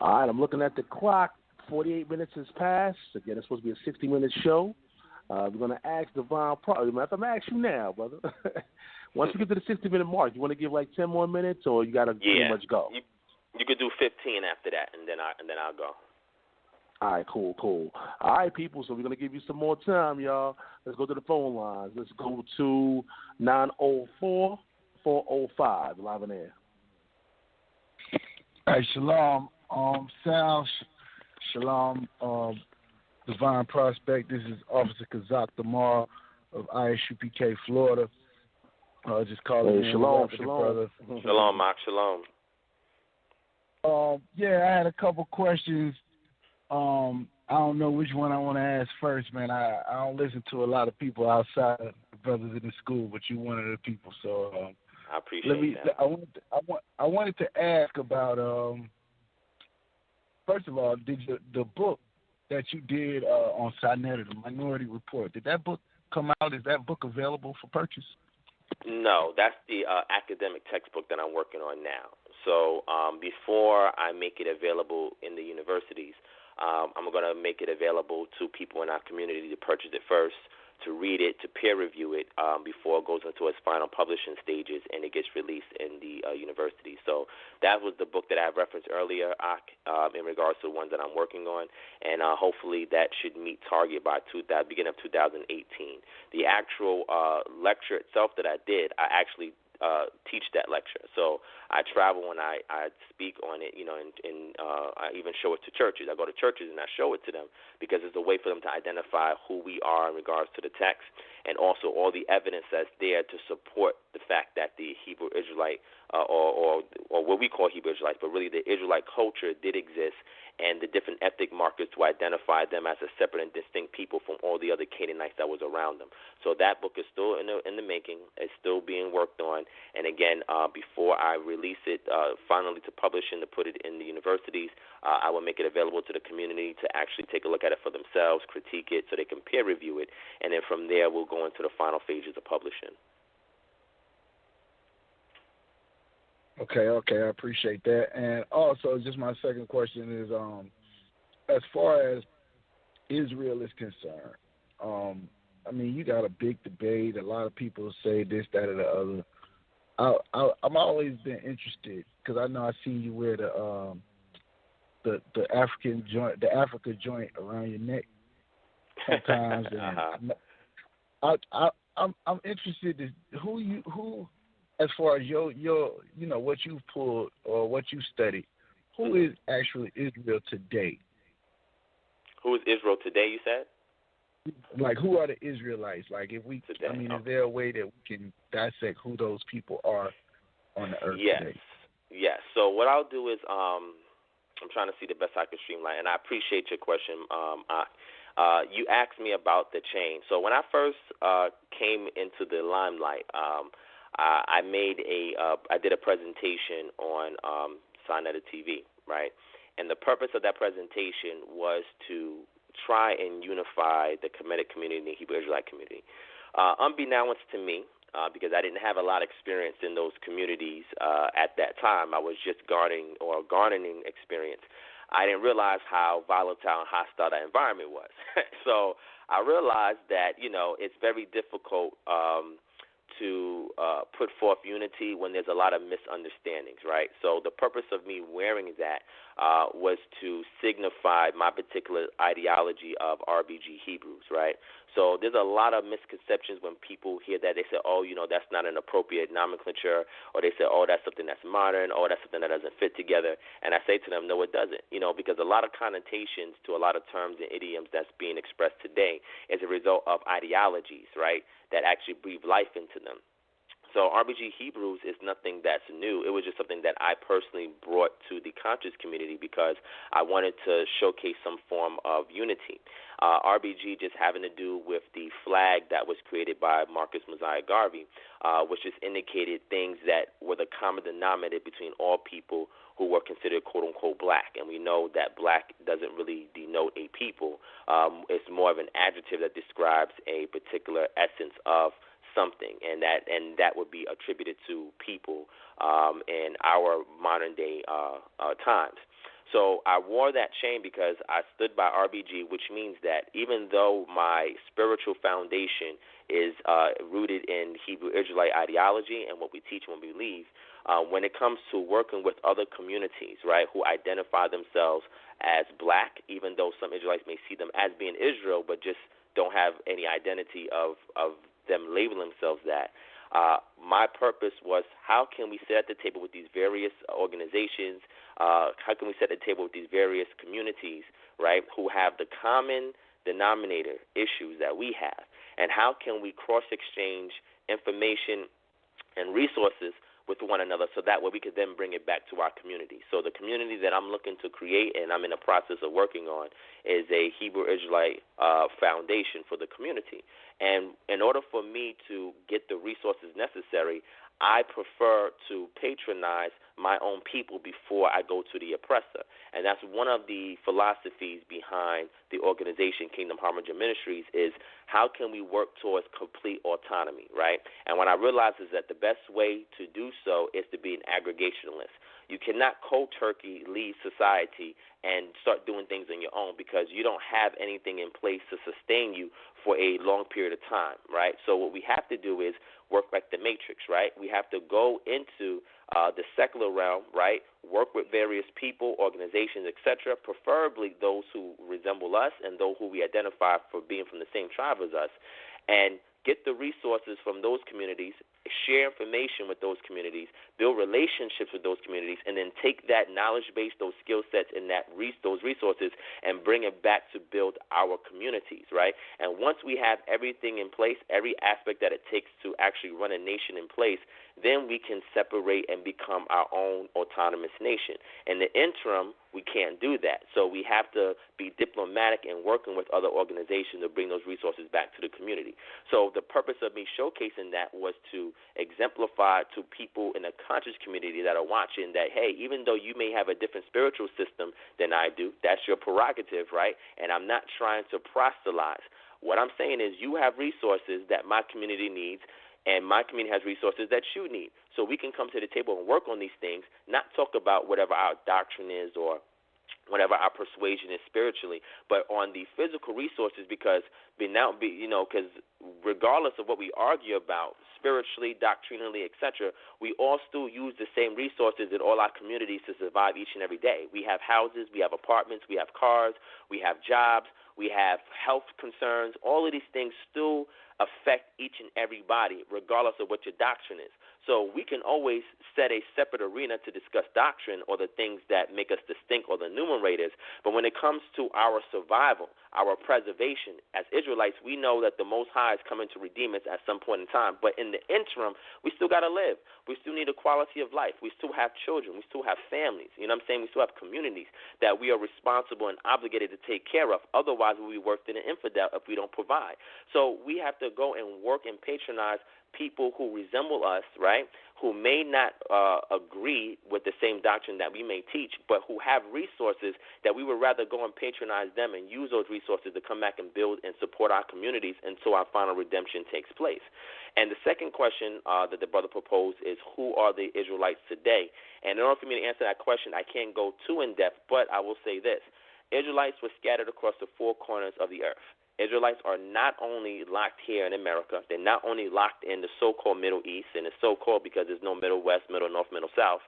All right, I'm looking at the clock. 48 minutes has passed. Again, it's supposed to be a 60-minute show. We're going to ask Divine Prophet. I'm going to ask you now, brother. Once you get to the 60-minute mark, you want to give like 10 more minutes, or you got to pretty much go? You could do 15 after that, and then I'll go. All right, cool. All right, people, so we're going to give you some more time, y'all. Let's go to the phone lines. Let's go to 904-405, live in air. Hey, shalom, Sal, shalom, Divine Prospect. This is Officer Kazak Damar of ISUPK, Florida. Just calling in. Shalom, brother. Shalom, Mark, shalom. Yeah, I had a couple questions. I don't know which one I want to ask first, man. I don't listen to a lot of people outside of the brothers in the school, but you're one of the people, so I appreciate that. I wanted to ask about first of all, did the book that you did on Sinetta, the Minority Report, did that book come out? Is that book available for purchase? No, that's the academic textbook that I'm working on now. So before I make it available in the universities, I'm going to make it available to people in our community to purchase it first, to read it, to peer review it before it goes into its final publishing stages and it gets released in the university. So that was the book that I referenced earlier in regards to the ones that I'm working on, and hopefully that should meet target by beginning of 2018. The actual lecture itself that I did, I actually teach that lecture. So I travel and I speak on it, and I even show it to churches. I go to churches and I show it to them because it's a way for them to identify who we are in regards to the text, and also all the evidence that's there to support the fact that the Hebrew Israelite, or what we call Hebrew Israelites, but really the Israelite culture did exist, and the different ethnic markers to identify them as a separate and distinct people from all the other Canaanites that was around them. So that book is still in the making. It's still being worked on. And again, before I release it finally to publish and to put it in the universities, I will make it available to the community to actually take a look at it for themselves, critique it so they can peer review it, and then from there we'll go into the final phases of publishing. Okay, I appreciate that. And also, just my second question is, as far as Israel is concerned, I mean, you got a big debate. A lot of people say this, that, or the other. I'm always been interested because I know I see you wear the African joint, the Africa joint around your neck sometimes. And I'm interested in who as far as your what you've pulled or what you studied, who is actually Israel today? Who is Israel today, you said? Like, who are the Israelites? Like, if we, Today, I mean, is there a way that we can dissect who those people are on the earth today? Yes. So what I'll do is, I'm trying to see the best I can streamline, and I appreciate your question. You asked me about the change. So when I first came into the limelight, I did a presentation on Sinetta TV, right? And the purpose of that presentation was to try and unify the Kemetic community and the Hebrew Israelite community. Unbeknownst to me, because I didn't have a lot of experience in those communities at that time, I was just garnering experience. I didn't realize how volatile and hostile that environment was. So I realized that, it's very difficult to put forth unity when there's a lot of misunderstandings, right? So the purpose of me wearing that was to signify my particular ideology of RBG Hebrews, right? So there's a lot of misconceptions when people hear that. They say, that's not an appropriate nomenclature, or they say, that's something that's modern, or that's something that doesn't fit together. And I say to them, no, it doesn't, because a lot of connotations to a lot of terms and idioms that's being expressed today is a result of ideologies, right, that actually breathe life into them. So RBG Hebrews is nothing that's new. It was just something that I personally brought to the conscious community because I wanted to showcase some form of unity. RBG just having to do with the flag that was created by Marcus Mosiah Garvey, which just indicated things that were the common denominator between all people who were considered quote-unquote black. And we know that black doesn't really denote a people. It's more of an adjective that describes a particular essence of something, and that would be attributed to people in our modern day times. So I wore that chain because I stood by RBG, which means that even though my spiritual foundation is rooted in Hebrew Israelite ideology and what we teach and what we believe, when it comes to working with other communities, right, who identify themselves as black, even though some Israelites may see them as being Israel, but just don't have any identity of them labeling themselves that. My purpose was, how can we sit at the table with these various organizations, how can we sit at the table with these various communities, right, who have the common denominator issues that we have, and how can we cross-exchange information and resources with one another so that way we could then bring it back to our community. So the community that I'm looking to create and I'm in the process of working on is a Hebrew Israelite foundation for the community. And in order for me to get the resources necessary, I prefer to patronize my own people before I go to the oppressor. And that's one of the philosophies behind the organization Kingdom Harbinger Ministries is how can we work towards complete autonomy, right? And what I realized is that the best way to do so is to be an aggregationalist. You cannot cold turkey lead society and start doing things on your own because you don't have anything in place to sustain you for a long period of time, right? So what we have to do is work like the Matrix, right? We have to go into the secular realm, right? Work with various people, organizations, etc., preferably those who resemble us and those who we identify for being from the same tribe as us, and get the resources from those communities, share information with those communities, build relationships with those communities, and then take that knowledge base, those skill sets, and those resources and bring it back to build our communities, right? And once we have everything in place, every aspect that it takes to actually run a nation in place, then we can separate and become our own autonomous nation. In the interim, we can't do that. So we have to be diplomatic in working with other organizations to bring those resources back to the community. So the purpose of me showcasing that was to exemplify to people in the conscious community that are watching that, hey, even though you may have a different spiritual system than I do, that's your prerogative, right? And I'm not trying to proselytize. What I'm saying is you have resources that my community needs, and my community has resources that you need. So we can come to the table and work on these things, not talk about whatever our doctrine is or whatever our persuasion is spiritually, but on the physical resources, because regardless of what we argue about spiritually, doctrinally, etc., we all still use the same resources in all our communities to survive each and every day. We have houses, we have apartments, we have cars, we have jobs, we have health concerns. All of these things still affect each and every body, regardless of what your doctrine is. So we can always set a separate arena to discuss doctrine or the things that make us distinct or the numerators. But when it comes to our survival, our preservation, as Israelites, we know that the Most High is coming to redeem us at some point in time. But in the interim, we still got to live. We still need a quality of life. We still have children. We still have families. You know what I'm saying? We still have communities that we are responsible and obligated to take care of. Otherwise, we'll be worse than an infidel if we don't provide. So we have to go and work and patronize people who resemble us, right, who may not agree with the same doctrine that we may teach, but who have resources that we would rather go and patronize them and use those resources to come back and build and support our communities until our final redemption takes place. And the second question that the brother proposed is, who are the Israelites today? And in order for me to answer that question, I can't go too in-depth, but I will say this. Israelites were scattered across the four corners of the earth. Israelites are not only locked here in America, they're not only locked in the so-called Middle East, and it's so-called because there's no Middle West, Middle North, Middle South.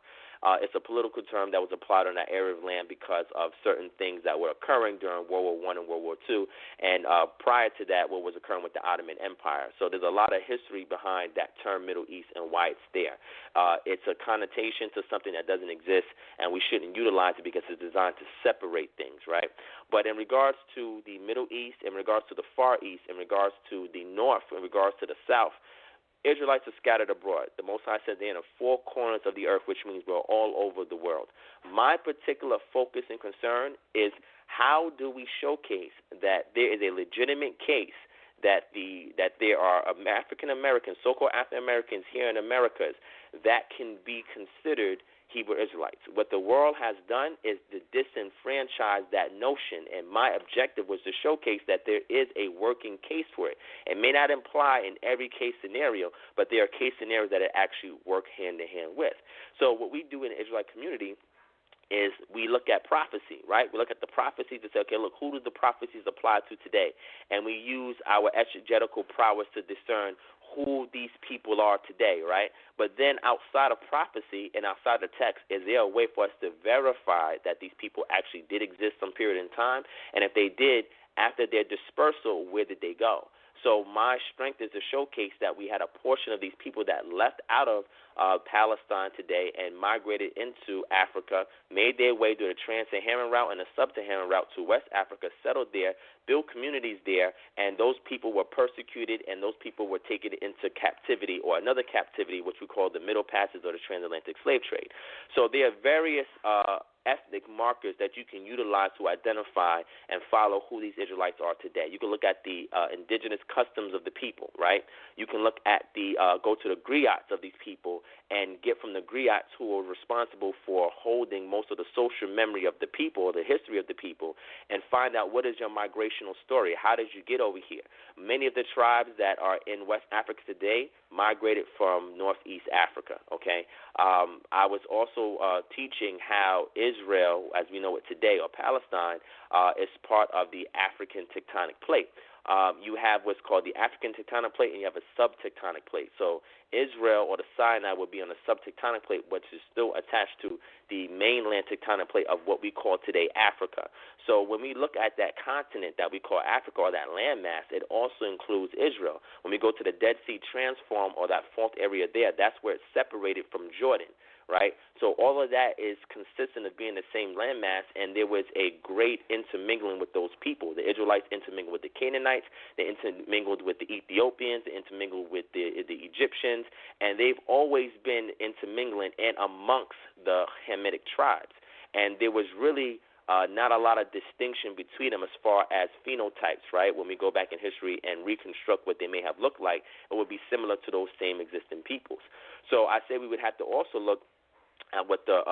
It's a political term that was applied on that area of land because of certain things that were occurring during World War I and World War II, and prior to that, what was occurring with the Ottoman Empire. So there's a lot of history behind that term Middle East and why it's there. It's a connotation to something that doesn't exist, and we shouldn't utilize it because it's designed to separate things, right? But in regards to the Middle East, in regards to the Far East, in regards to the North, in regards to the South, Israelites are scattered abroad. The Most High said they're in the four corners of the earth, which means we're all over the world. My particular focus and concern is, how do we showcase that there is a legitimate case that there are African Americans, so-called African Americans here in Americas that can be considered Hebrew Israelites. What the world has done is to disenfranchise that notion, and my objective was to showcase that there is a working case for it. It may not imply in every case scenario, but there are case scenarios that it actually work hand-in-hand with. So what we do in the Israelite community is we look at prophecy, right? We look at the prophecies and say, okay, look, who do the prophecies apply to today? And we use our exegetical prowess to discern who these people are today, right? But then outside of prophecy and outside the text, is there a way for us to verify that these people actually did exist some period in time? And if they did, after their dispersal, where did they go? So my strength is to showcase that we had a portion of these people that left out of Palestine today and migrated into Africa, made their way through the trans-Saharan route and the sub-Saharan route to West Africa, settled there, built communities there, and those people were persecuted and those people were taken into captivity, or another captivity, which we call the Middle Passage or the transatlantic slave trade. So there are various ethnic markers that you can utilize to identify and follow who these Israelites are today. You can look at the indigenous customs of the people, right? You can look at go to the griots of these people and get from the griots who are responsible for holding most of the social memory of the people, or the history of the people, and find out what is your migrational story. How did you get over here? Many of the tribes that are in West Africa today migrated from Northeast Africa, okay? I was also teaching how Israel, as we know it today, or Palestine, is part of the African tectonic plate. You have what's called the African tectonic plate, and you have a subtectonic plate. So Israel, or the Sinai, would be on the subtectonic plate, which is still attached to the mainland tectonic plate of what we call today Africa. So when we look at that continent that we call Africa, or that landmass, it also includes Israel. When we go to the Dead Sea Transform, or that fault area there, that's where it's separated from Jordan, right? So all of that is consistent of being the same landmass, and there was a great intermingling with those people. The Israelites intermingled with the Canaanites, they intermingled with the Ethiopians, they intermingled with the Egyptians, and they've always been intermingling and amongst the Hamitic tribes. And there was really not a lot of distinction between them as far as phenotypes, right? When we go back in history and reconstruct what they may have looked like, it would be similar to those same existing peoples. So I say we would have to also look at what the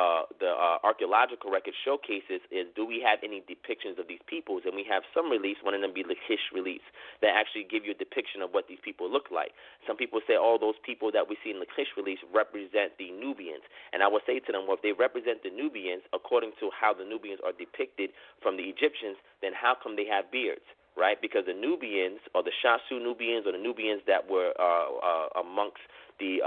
archaeological record showcases is, do we have any depictions of these peoples? And we have some reliefs, one of them be Lachish reliefs, that actually give you a depiction of what these people look like. Some people say, oh, those people that we see in Lachish reliefs represent the Nubians. And I would say to them, well, if they represent the Nubians according to how the Nubians are depicted from the Egyptians, then how come they have beards? Right? Because the Nubians, or the Shasu Nubians, or the Nubians that were amongst the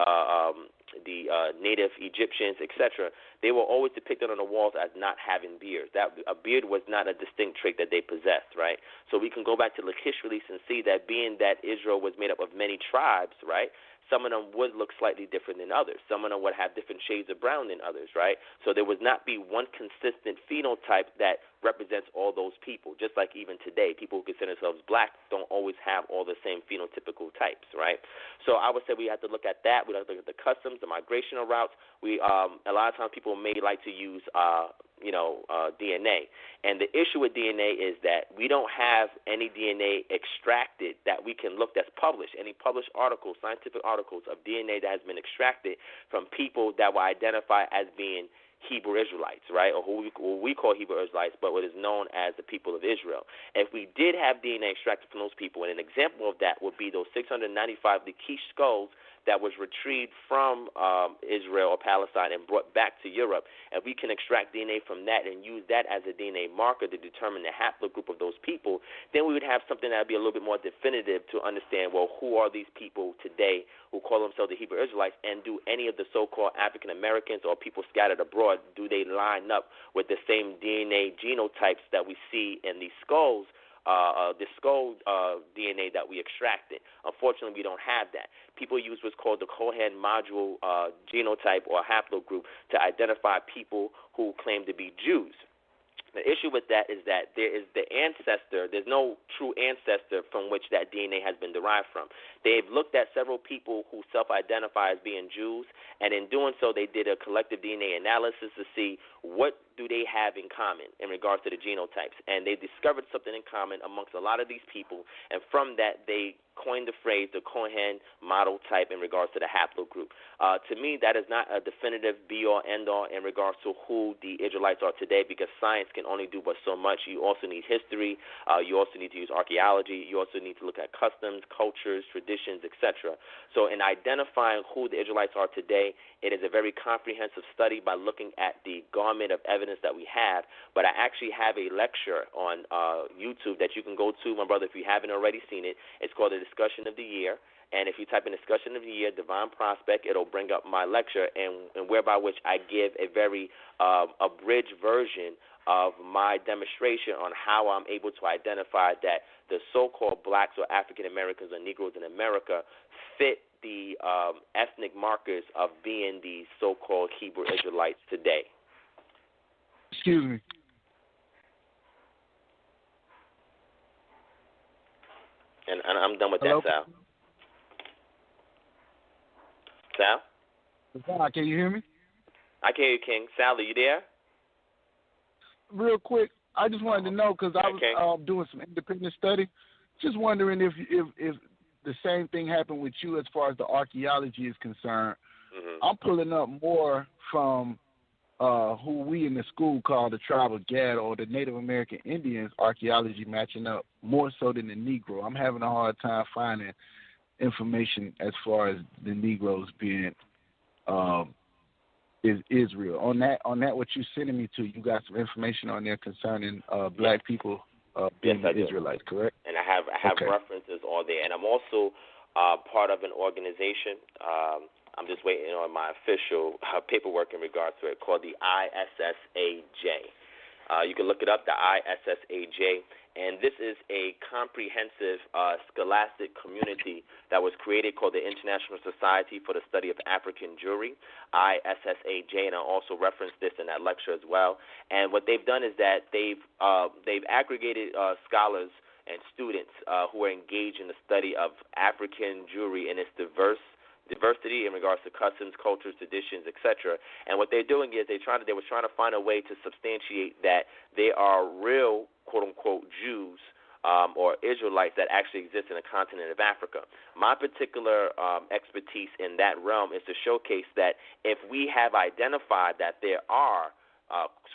native Egyptians, etc., they were always depicted on the walls as not having beards. That a beard was not a distinct trait that they possessed, right? So we can go back to Lachish release and see that being that Israel was made up of many tribes, right? Some of them would look slightly different than others. Some of them would have different shades of brown than others, right? So there would not be one consistent phenotype that represents all those people. Just like even today, people who consider themselves black don't always have all the same phenotypical types, right? So I would say we have to look at that. We have to look at the customs, the migrational routes. We a lot of times people may like to use DNA. And the issue with DNA is that we don't have any DNA extracted that we can look that's published, any published articles, scientific articles of DNA that has been extracted from people that were identified as being Hebrew Israelites, right, or who we call Hebrew Israelites, but what is known as the people of Israel. If we did have DNA extracted from those people, and an example of that would be those 695 Lachish skulls that was retrieved from Israel or Palestine and brought back to Europe, and we can extract DNA from that and use that as a DNA marker to determine the haplogroup of those people, then we would have something that would be a little bit more definitive to understand, well, who are these people today who call themselves the Hebrew Israelites, and do any of the so-called African Americans or people scattered abroad, do they line up with the same DNA genotypes that we see in these skulls? The skull DNA that we extracted. Unfortunately, we don't have that. People use what's called the Cohen module genotype or haplogroup to identify people who claim to be Jews. The issue with that is that there is the ancestor. There's no true ancestor from which that DNA has been derived from. They've looked at several people who self-identify as being Jews, and in doing so, they did a collective DNA analysis to see what do they have in common in regards to the genotypes. And they discovered something in common amongst a lot of these people, and from that, they coined the phrase the Cohen model type in regards to the haplogroup. To me, that is not a definitive be-all, end-all in regards to who the Israelites are today, because science can only do but so much. You also need history. You also need to use archaeology. You also need to look at customs, cultures, traditions, etc. So in identifying who the Israelites are today, it is a very comprehensive study by looking at the garment of evidence that we have. But I actually have a lecture on YouTube that you can go to, my brother, if you haven't already seen it. It's called the Discussion of the Year, and if you type in Discussion of the Year, Divine Prospect, it'll bring up my lecture, and whereby which I give a very abridged version of my demonstration on how I'm able to identify that the so-called blacks or African Americans or Negroes in America fit the ethnic markers of being the so-called Hebrew Israelites today. Excuse me. And I'm done with Hello? that, Sal? Sal, can you hear me? I can hear you, King. Sal, are you there? Real quick, I just wanted to know, because I was doing some independent study, just wondering if the same thing happened with you as far as the archaeology is concerned. Mm-hmm. I'm pulling up more from who we in the school call the tribe of Gad, or the Native American Indians archaeology, matching up more so than the Negro. I'm having a hard time finding information as far as the Negroes being is Israel. On that, what you're sending me to, you got some information on there concerning black people being the Israelites, correct? And I have references all there. And I'm also part of an organization. I'm just waiting on my official paperwork in regards to it, called the ISSAJ. You can look it up, the ISSAJ. And this is a comprehensive scholastic community that was created, called the International Society for the Study of African Jewry, ISSAJ, and I also referenced this in that lecture as well. And what they've done is that they've aggregated scholars and students who are engaged in the study of African Jewry and its diversity in regards to customs, cultures, traditions, etc. And what they're doing is they were trying to find a way to substantiate that they are real, quote-unquote, Jews or Israelites that actually exist in the continent of Africa. My particular expertise in that realm is to showcase that if we have identified that there are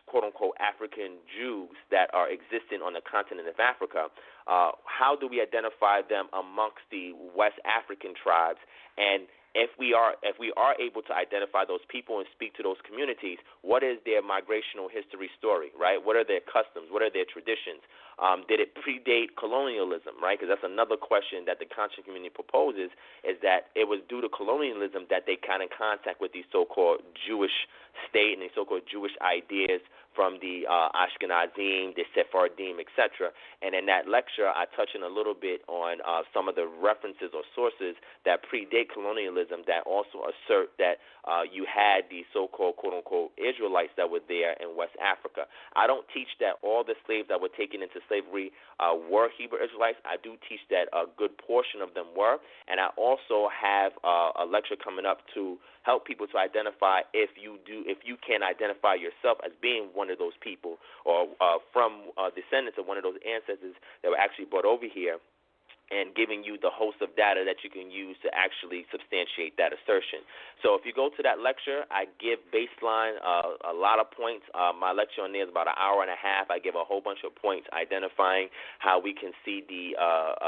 quote-unquote African Jews that are existing on the continent of Africa, how do we identify them amongst the West African tribes? And if we are able to identify those people and speak to those communities, what is their migrational history story, right? What are their customs? What are their traditions? Did it predate colonialism, right? Because that's another question that the conscious community proposes, is that it was due to colonialism that they got in contact with these so-called Jewish state and these so-called Jewish ideas from the Ashkenazim, the Sephardim, etc. And in that lecture, I touch in a little bit on some of the references or sources that predate colonialism that also assert that you had these so-called, quote-unquote, Israelites that were there in West Africa. I don't teach that all the slaves that were taken into slavery were Hebrew Israelites. I do teach that a good portion of them were, and I also have a lecture coming up to help people to identify if you can identify yourself as being one of those people or from descendants of one of those ancestors that were actually brought over here, and giving you the host of data that you can use to actually substantiate that assertion. So if you go to that lecture, I give baseline a lot of points. My lecture on there is about an hour and a half. I give a whole bunch of points identifying how we can see the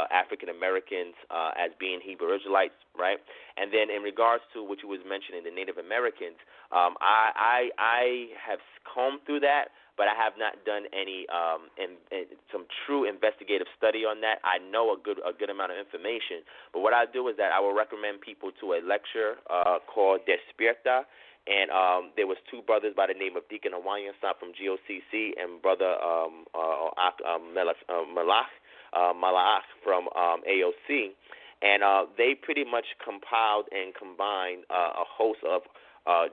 African Americans as being Hebrew Israelites, right? And then in regards to what you was mentioning, the Native Americans, I have combed through that, but I have not done any some true investigative study on that. I know a good amount of information, but what I do is that I will recommend people to a lecture called Despierta, and there was two brothers by the name of Deacon Hawaiian from GOCC and Brother Malach from AOC, and they pretty much compiled and combined a host of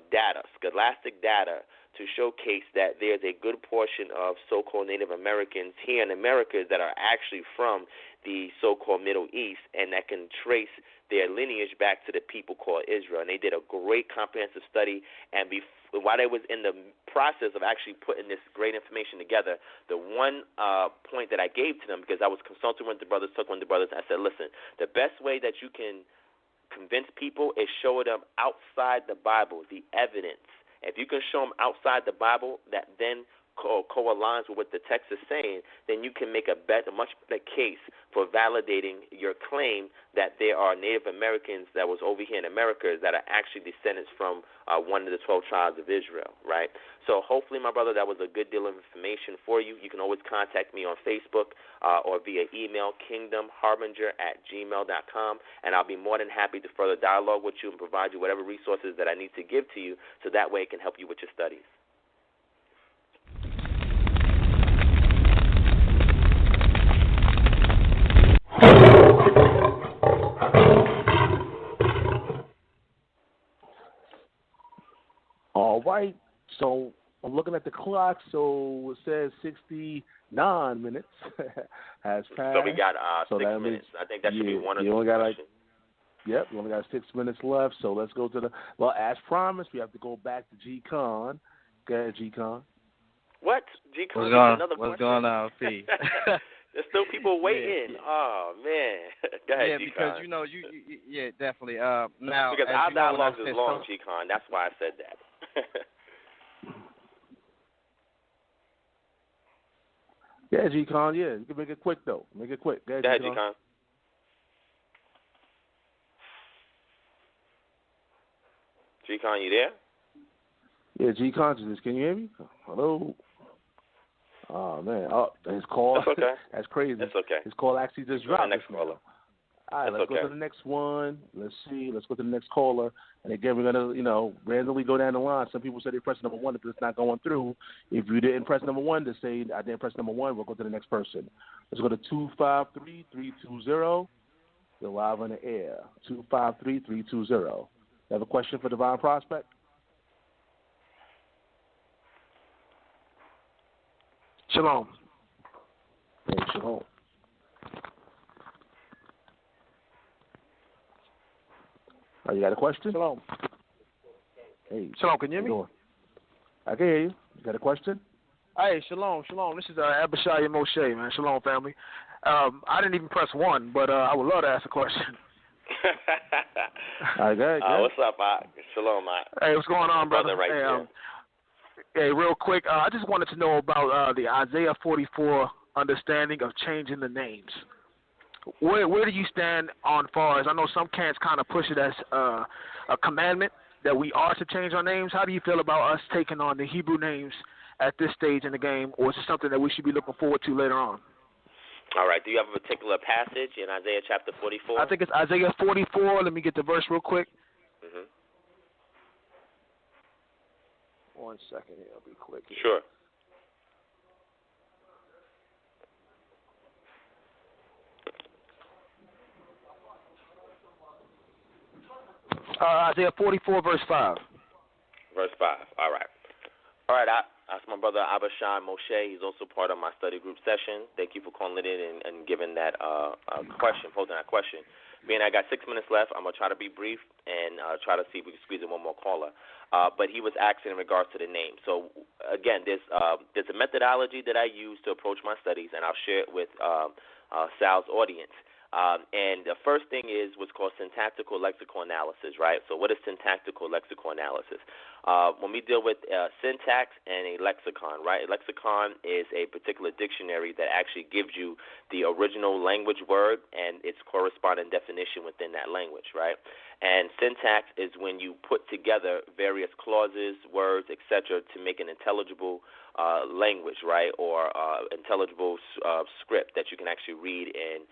data, scholastic data, to showcase that there's a good portion of so-called Native Americans here in America that are actually from the so-called Middle East and that can trace their lineage back to the people called Israel. And they did a great comprehensive study, and while they was in the process of actually putting this great information together, the one point that I gave to them, because I was consulting with the brothers, talking with the brothers, I said, listen, the best way that you can convince people is show them outside the Bible the evidence. If you can show them outside the Bible that then co-aligns with what the text is saying, then you can make a much better case for validating your claim that there are Native Americans that was over here in America that are actually descendants from one of the 12 tribes of Israel, right? So hopefully, my brother, that was a good deal of information for you. You can always contact me on Facebook or via email, kingdomharbinger@gmail.com, and I'll be more than happy to further dialogue with you and provide you whatever resources that I need to give to you, so that way it can help you with your studies. All right, so I'm looking at the clock, so it says 69 minutes has passed. So we got 6 minutes. I think that should be one of the questions. Yep, we only got 6 minutes left, so let's go to as promised, we have to go back to G-Con. Go ahead, G-Con. What? G-Con? What's going on, P? There's still people waiting. Yeah. Oh, man. Go ahead, G-Con. Because, yeah, definitely. Now, because our dialogue is long, G-Con. That's why I said that. Yeah, G-Con, yeah. You can make it quick, though. Make it quick. Go ahead, G-Con. G-Con, you there? Yeah, G-Consciousness. Can you hear me? Hello? Oh, man. Oh, his call. That's okay. That's crazy. That's okay. His call actually just dropped. Next caller. All right, let's go to the next one. Let's see. Let's go to the next caller. And again, we're going to, randomly go down the line. Some people say they press number one if it's not going through. If you didn't press number one, to say I didn't press number one, we'll go to the next person. Let's go to 253-320. You're live on the air. 253-320. You have a question for Divine Prospect? Shalom. Hey, shalom. Oh, you got a question? Shalom. Hey. Shalom, can you hear me? I can hear you. You got a question? Hey, shalom. This is Abishai Moshe, man. Shalom, family. I didn't even press one, but I would love to ask a question. All right, good. What's up, Shalom, Mike? Hey, what's going on, brother? Right here. Hey, real quick, I just wanted to know about the Isaiah 44 understanding of changing the names. where do you stand on far as, I know some camps kind of push it as a commandment that we are to change our names. How do you feel about us taking on the Hebrew names at this stage in the game, or is it something that we should be looking forward to later on? All right. Do you have a particular passage in Isaiah chapter 44? I think it's Isaiah 44. Let me get the verse real quick. Mm-hmm. 1 second here. I'll be quick here. Sure. Isaiah 44, verse 5. Verse 5. All right. All right. That's my brother Abishai Moshe. He's also part of my study group session. Thank you for calling it in and giving that posing that question. Being I got 6 minutes left, I'm going to try to be brief and try to see if we can squeeze in one more caller. But he was asking in regards to the name. So, again, there's a methodology that I use to approach my studies, and I'll share it with Sal's audience. And the first thing is what's called syntactical lexical analysis, right? So what is syntactical lexical analysis? When we deal with syntax and a lexicon, right? A lexicon is a particular dictionary that actually gives you the original language word and its corresponding definition within that language, right? And syntax is when you put together various clauses, words, etc., to make an intelligible language, right, or intelligible script that you can actually read and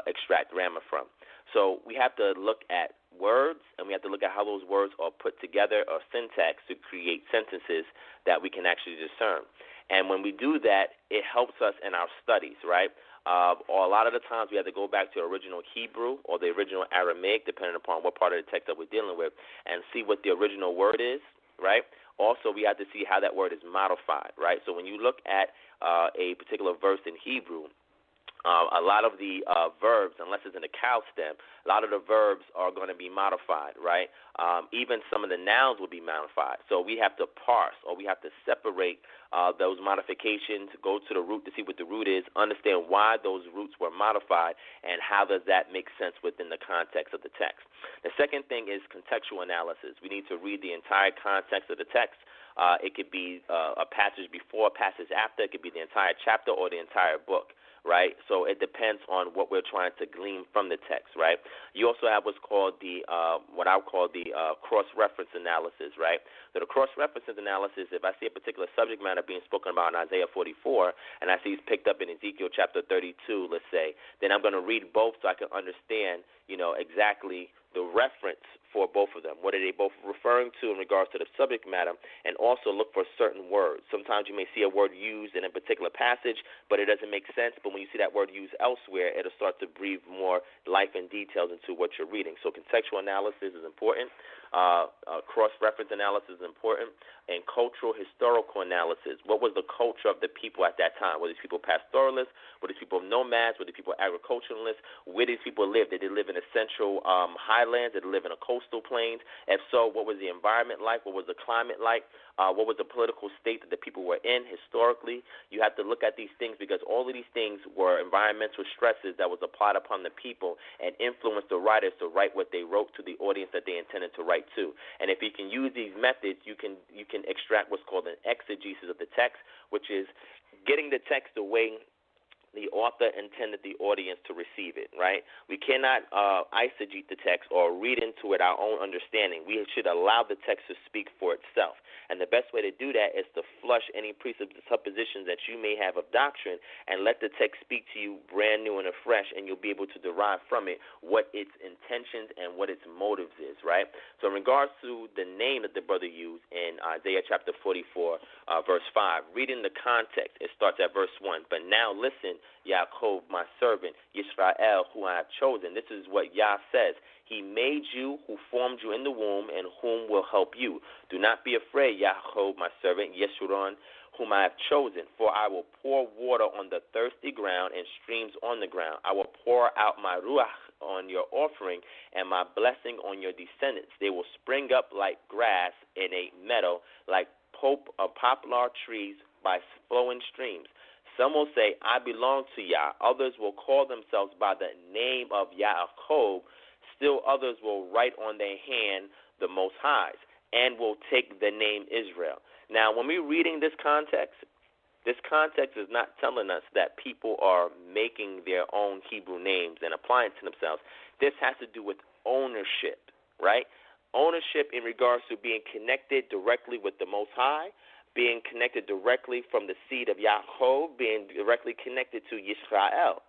extract grammar from. So we have to look at words, and we have to look at how those words are put together, or syntax, to create sentences that we can actually discern. And when we do that, it helps us in our studies, right? Or a lot of the times we have to go back to original Hebrew or the original Aramaic, depending upon what part of the text that we're dealing with, and see what the original word is, right? Also, we have to see how that word is modified, right? So when you look at a particular verse in Hebrew, a lot of the verbs, unless it's in a cow stem, a lot of the verbs are going to be modified, right? Even some of the nouns will be modified. So we have to parse, or we have to separate those modifications, go to the root to see what the root is, understand why those roots were modified, and how does that make sense within the context of the text. The second thing is contextual analysis. We need to read the entire context of the text. It could be a passage before, a passage after. It could be the entire chapter or the entire book, right? So it depends on what we're trying to glean from the text, right? You also have what's called what I would call the cross-reference analysis, right? So the cross-reference analysis, if I see a particular subject matter being spoken about in Isaiah 44, and I see it's picked up in Ezekiel chapter 32, let's say, then I'm going to read both so I can understand, exactly the reference for both of them. What are they both referring to in regards to the subject matter, and also look for certain words. Sometimes you may see a word used in a particular passage, but it doesn't make sense. But when you see that word used elsewhere, it'll start to breathe more life and details into what you're reading. So contextual analysis is important. Cross-reference analysis is important. And cultural historical analysis. What was the culture of the people at that time? Were these people pastoralists? Were these people nomads? Were these people agriculturalists? Where did these people live? Did they live in the central highlands? Did they live in the coastal plains? If so, what was the environment like? What was the climate like? What was the political state that the people were in historically? You have to look at these things because all of these things were environmental stresses that was applied upon the people and influenced the writers to write what they wrote to the audience that they intended to write to. And if you can use these methods, you can extract what's called an exegesis of the text, which is getting the text the way the author intended the audience to receive it, right? We cannot eisegete the text or read into it our own understanding. We should allow the text to speak for itself. And the best way to do that is to flush any presuppositions that you may have of doctrine and let the text speak to you brand new and afresh, and you'll be able to derive from it what its intentions and what its motives is, right? So in regards to the name that the brother used in Isaiah chapter 44, verse 5, reading the context, it starts at verse 1. But now listen, Yaakov, my servant, Yisrael, who I have chosen. This is what Yah says. He made you, who formed you in the womb, and whom will help you. Do not be afraid, Yaakov, my servant, Yeshurun, whom I have chosen. For I will pour water on the thirsty ground and streams on the ground. I will pour out my ruach on your offering and my blessing on your descendants. They will spring up like grass in a meadow, like poplar trees by flowing streams. Some will say, I belong to Yah. Others will call themselves by the name of Yaakov. Still others will write on their hand the Most High's and will take the name Israel. Now, when we're reading this context, This context is not telling us that people are making their own Hebrew names and applying to themselves. This has to do with ownership, right? Ownership in regards to being connected directly with the Most High, being connected directly from the seed of Yaakov, being directly connected to Yisrael.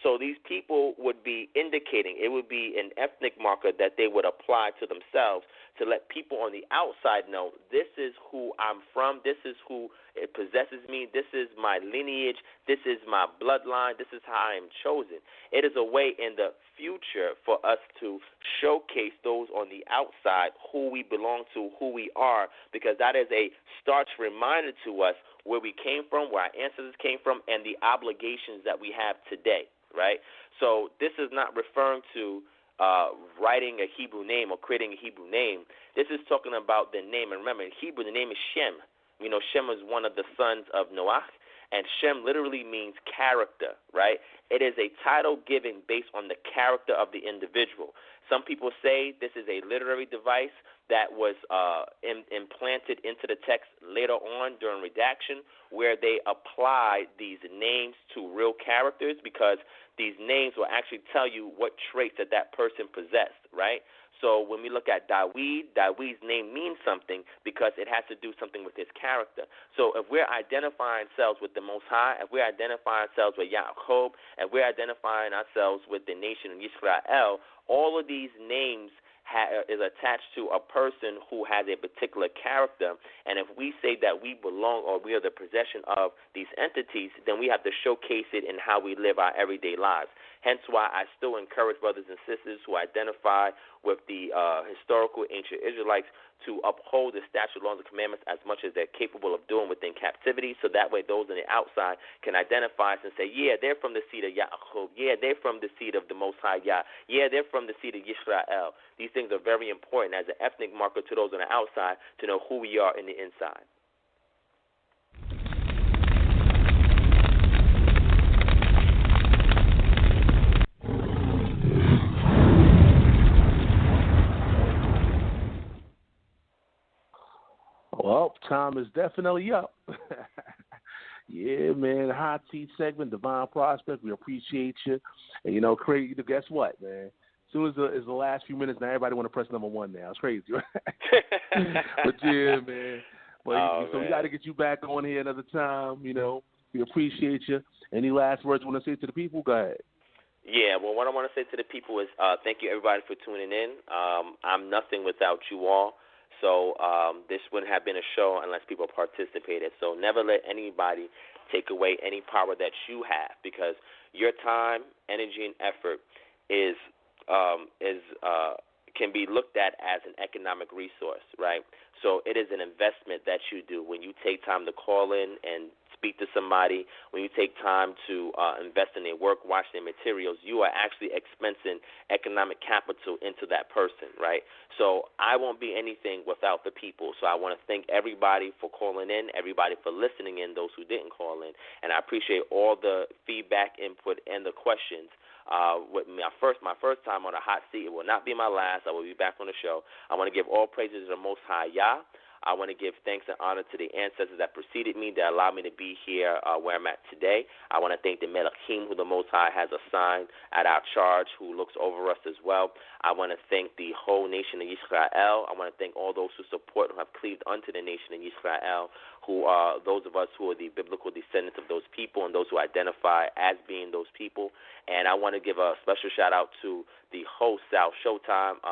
So these people would be indicating, it would be an ethnic marker that they would apply to themselves to let people on the outside know, this is who I'm from, this is who it possesses me, this is my lineage, this is my bloodline, this is how I am chosen. It is a way in the future for us to showcase those on the outside who we belong to, who we are, because that is a starch reminder to us where we came from, where our ancestors came from, and the obligations that we have today. Right? So this is not referring to writing a Hebrew name or creating a Hebrew name. This is talking about the name. And remember, in Hebrew, the name is Shem. You know, Shem is one of the sons of Noah, and Shem literally means character, right? It is a title given based on the character of the individual. Some people say this is a literary device that was implanted into the text later on during redaction, where they applied these names to real characters, because these names will actually tell you what traits that person possessed, right? So when we look at David's name means something because it has to do something with his character. So if we're identifying ourselves with the Most High, if we're identifying ourselves with Yaakov, if we're identifying ourselves with the nation of Israel, all of these names is attached to a person who has a particular character, and if we say that we belong or we are the possession of these entities, then we have to showcase it in how we live our everyday lives. Hence why I still encourage brothers and sisters who identify with the historical ancient Israelites to uphold the statute, laws, and commandments as much as they're capable of doing within captivity, so that way those on the outside can identify us and say, yeah, they're from the seed of Yaakov, yeah, they're from the seed of the Most High Yah, yeah, they're from the seed of Yisrael. These things are very important as an ethnic marker to those on the outside to know who we are in the inside. Well, time is definitely up. Yeah, man, hot seat segment, Divine Prospect, we appreciate you. And, you know, crazy, guess what, man? As soon as the last few minutes, now everybody want to press number one now. It's crazy, right? But, yeah, man. But, so we got to get you back on here another time, you know. We appreciate you. Any last words you want to say to the people? Go ahead. Yeah, well, what I want to say to the people is thank you, everybody, for tuning in. I'm nothing without you all. So this wouldn't have been a show unless people participated. So never let anybody take away any power that you have, because your time, energy, and effort can be looked at as an economic resource, right? So it is an investment that you do when you take time to call in and speak to somebody, when you take time to invest in their work, watch their materials, you are actually expensing economic capital into that person, right? So I won't be anything without the people. So I want to thank everybody for calling in, everybody for listening in, those who didn't call in, and I appreciate all the feedback, input, and the questions. With my first time on a hot seat, it will not be my last. I will be back on the show. I want to give all praises to the Most High Yah. I want to give thanks and honor to the ancestors that preceded me, that allowed me to be here where I'm at today. I want to thank the Melachim, who the Most High has assigned at our charge, who looks over us as well. I want to thank the whole nation of Israel. I want to thank all those who support, who have cleaved unto the nation of Israel, who are those of us who are the biblical descendants of those people and those who identify as being those people. And I want to give a special shout-out to the host, Sal Showtime.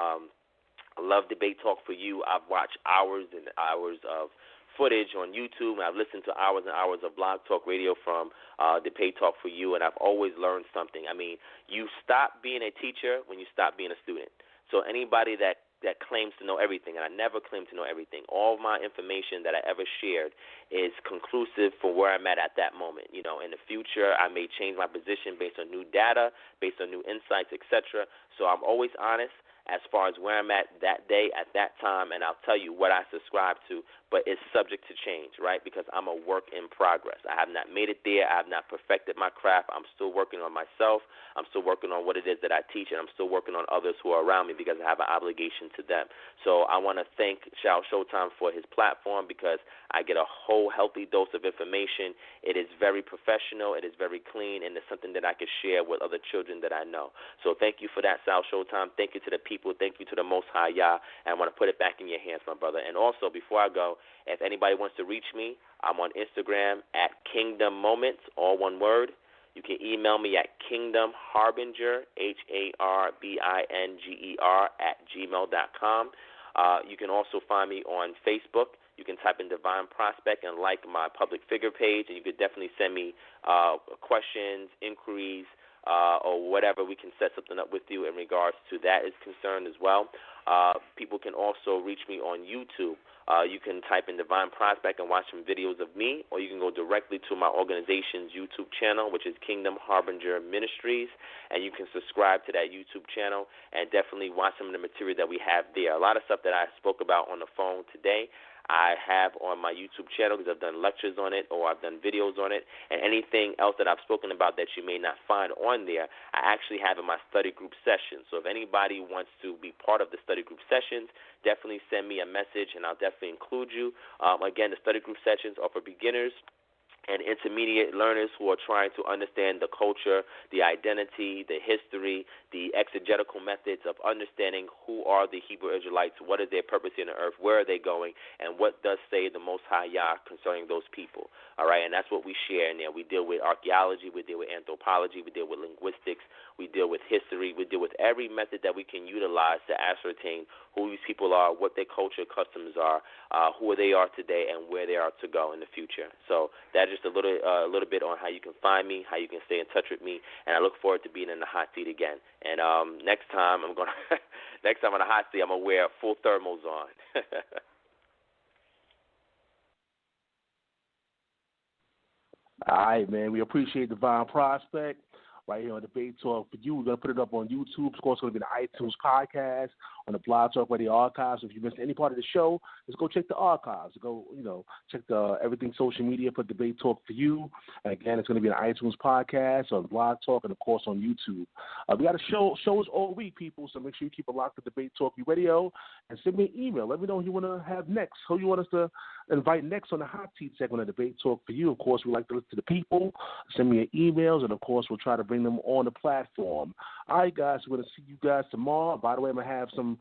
I love Debate Talk for You. I've watched hours and hours of footage on YouTube. I've listened to hours and hours of Blog Talk Radio from Debate Talk for You, and I've always learned something. I mean, you stop being a teacher when you stop being a student. So anybody that claims to know everything, and I never claim to know everything, all of my information that I ever shared is conclusive for where I'm at that moment. You know, in the future, I may change my position based on new data, based on new insights, etc. So I'm always honest. as far as where I'm at that day, at that time, and I'll tell you what I subscribe to, but it's subject to change, right, because I'm a work in progress. I have not made it there. I have not perfected my craft. I'm still working on myself. I'm still working on what it is that I teach, and I'm still working on others who are around me because I have an obligation to them. So I want to thank Shao Showtime for his platform because I get a whole healthy dose of information. It is very professional. It is very clean, and it's something that I can share with other children that I know. So thank you for that, Shao Showtime. Thank you to the people. Thank you to the Most High Yah, and I want to put it back in your hands, my brother. And also, before I go, if anybody wants to reach me, I'm on Instagram at Kingdom Moments, all one word. You can email me at kingdomharbinger, HARBINGER, @gmail.com. You can also find me on Facebook. You can type in Divine Prospect and like my public figure page, and you could definitely send me questions, inquiries, or whatever. We can set something up with you in regards to that is concerned as well. People can also reach me on YouTube. You can type in Divine Prospect and watch some videos of me, or you can go directly to my organization's YouTube channel, which is Kingdom Harbinger Ministries, and you can subscribe to that YouTube channel and definitely watch some of the material that we have there. A lot of stuff that I spoke about on the phone today, I have on my YouTube channel because I've done lectures on it or I've done videos on it, and anything else that I've spoken about that you may not find on there, I actually have in my study group sessions. So if anybody wants to be part of the study group sessions, definitely send me a message and I'll definitely include you. Again, the study group sessions are for beginners and intermediate learners who are trying to understand the culture, the identity, the history, the exegetical methods of understanding who are the Hebrew Israelites, what is their purpose in the earth, where are they going, and what does say the Most High Yah concerning those people. All right, and that's what we share in there. We deal with archaeology, we deal with anthropology, we deal with linguistics, we deal with history, we deal with every method that we can utilize to ascertain who these people are, what their culture, customs are, who they are today, and where they are to go in the future. So that is just a little bit on how you can find me, how you can stay in touch with me, and I look forward to being in the hot seat again. And next time on the hot seat, I'm gonna wear full thermals on. All right, man. We appreciate Divine Prospect right here on Debate Talk for You. We're going to put it up on YouTube. Of course, it's going to be the iTunes podcast, on the Blog Talk Radio archives. So if you missed any part of the show, just go check the archives. Go, check the everything social media, put Debate Talk for You. And again, it's going to be an iTunes podcast, on Blog Talk, and of course on YouTube. We got shows all week, people. So make sure you keep it locked to Debate Talk Radio, and send me an email. Let me know who you want to have next, who you want us to invite next on the hot seat segment of Debate Talk for You. Of course, we like to listen to the people. Send me your emails, and of course, we'll try to bring them on the platform. All right, guys, we're going to see you guys tomorrow. By the way, I'm going to have some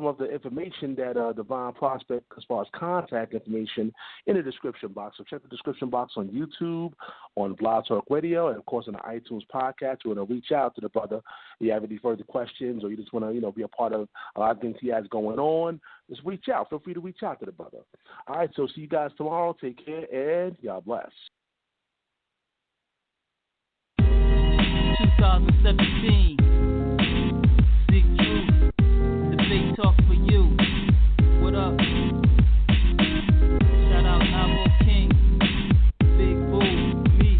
of the information that Divine Prospect, as far as contact information, in the description box. So check the description box on YouTube, on Blog Talk Radio, and of course on the iTunes podcast. We're going to reach out to the brother. If you have any further questions, or you just want to, be a part of a lot of things he has going on, just reach out. Feel free to reach out to the brother. All right, so see you guys tomorrow. Take care, and y'all bless. 2017, Big Truth, Debate Talk for You. What up? Shout out Avo King, Big Boo, me.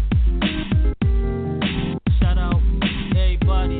Shout out everybody.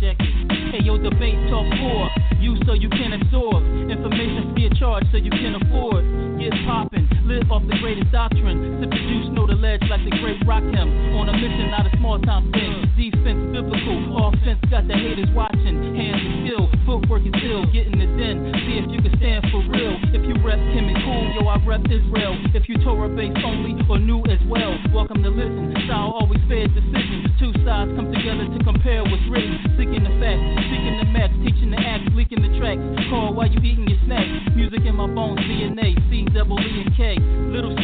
Check it. Hey yo, Debate Talk 4. You so you can absorb information free of charge so you can afford. Get poppin', live off the greatest doctrine. Sip the juice, know the ledge like the great Rakim. On a mission, not a small time thing. Defense biblical, offense got the haters watching. Hands are skill, footwork is ill. Get in the den, see if you can stand for real. If you rep Kim and Cool, yo I rep Israel. If you Torah based only or new as well, welcome to listen. Style always fair decision. Two sides come together to compare what's written. Seeking the facts, seeking the max, teaching the acts, leaking the tracks. Call while you eating your snacks. Music in my bones, DNA, C, double E and K. Little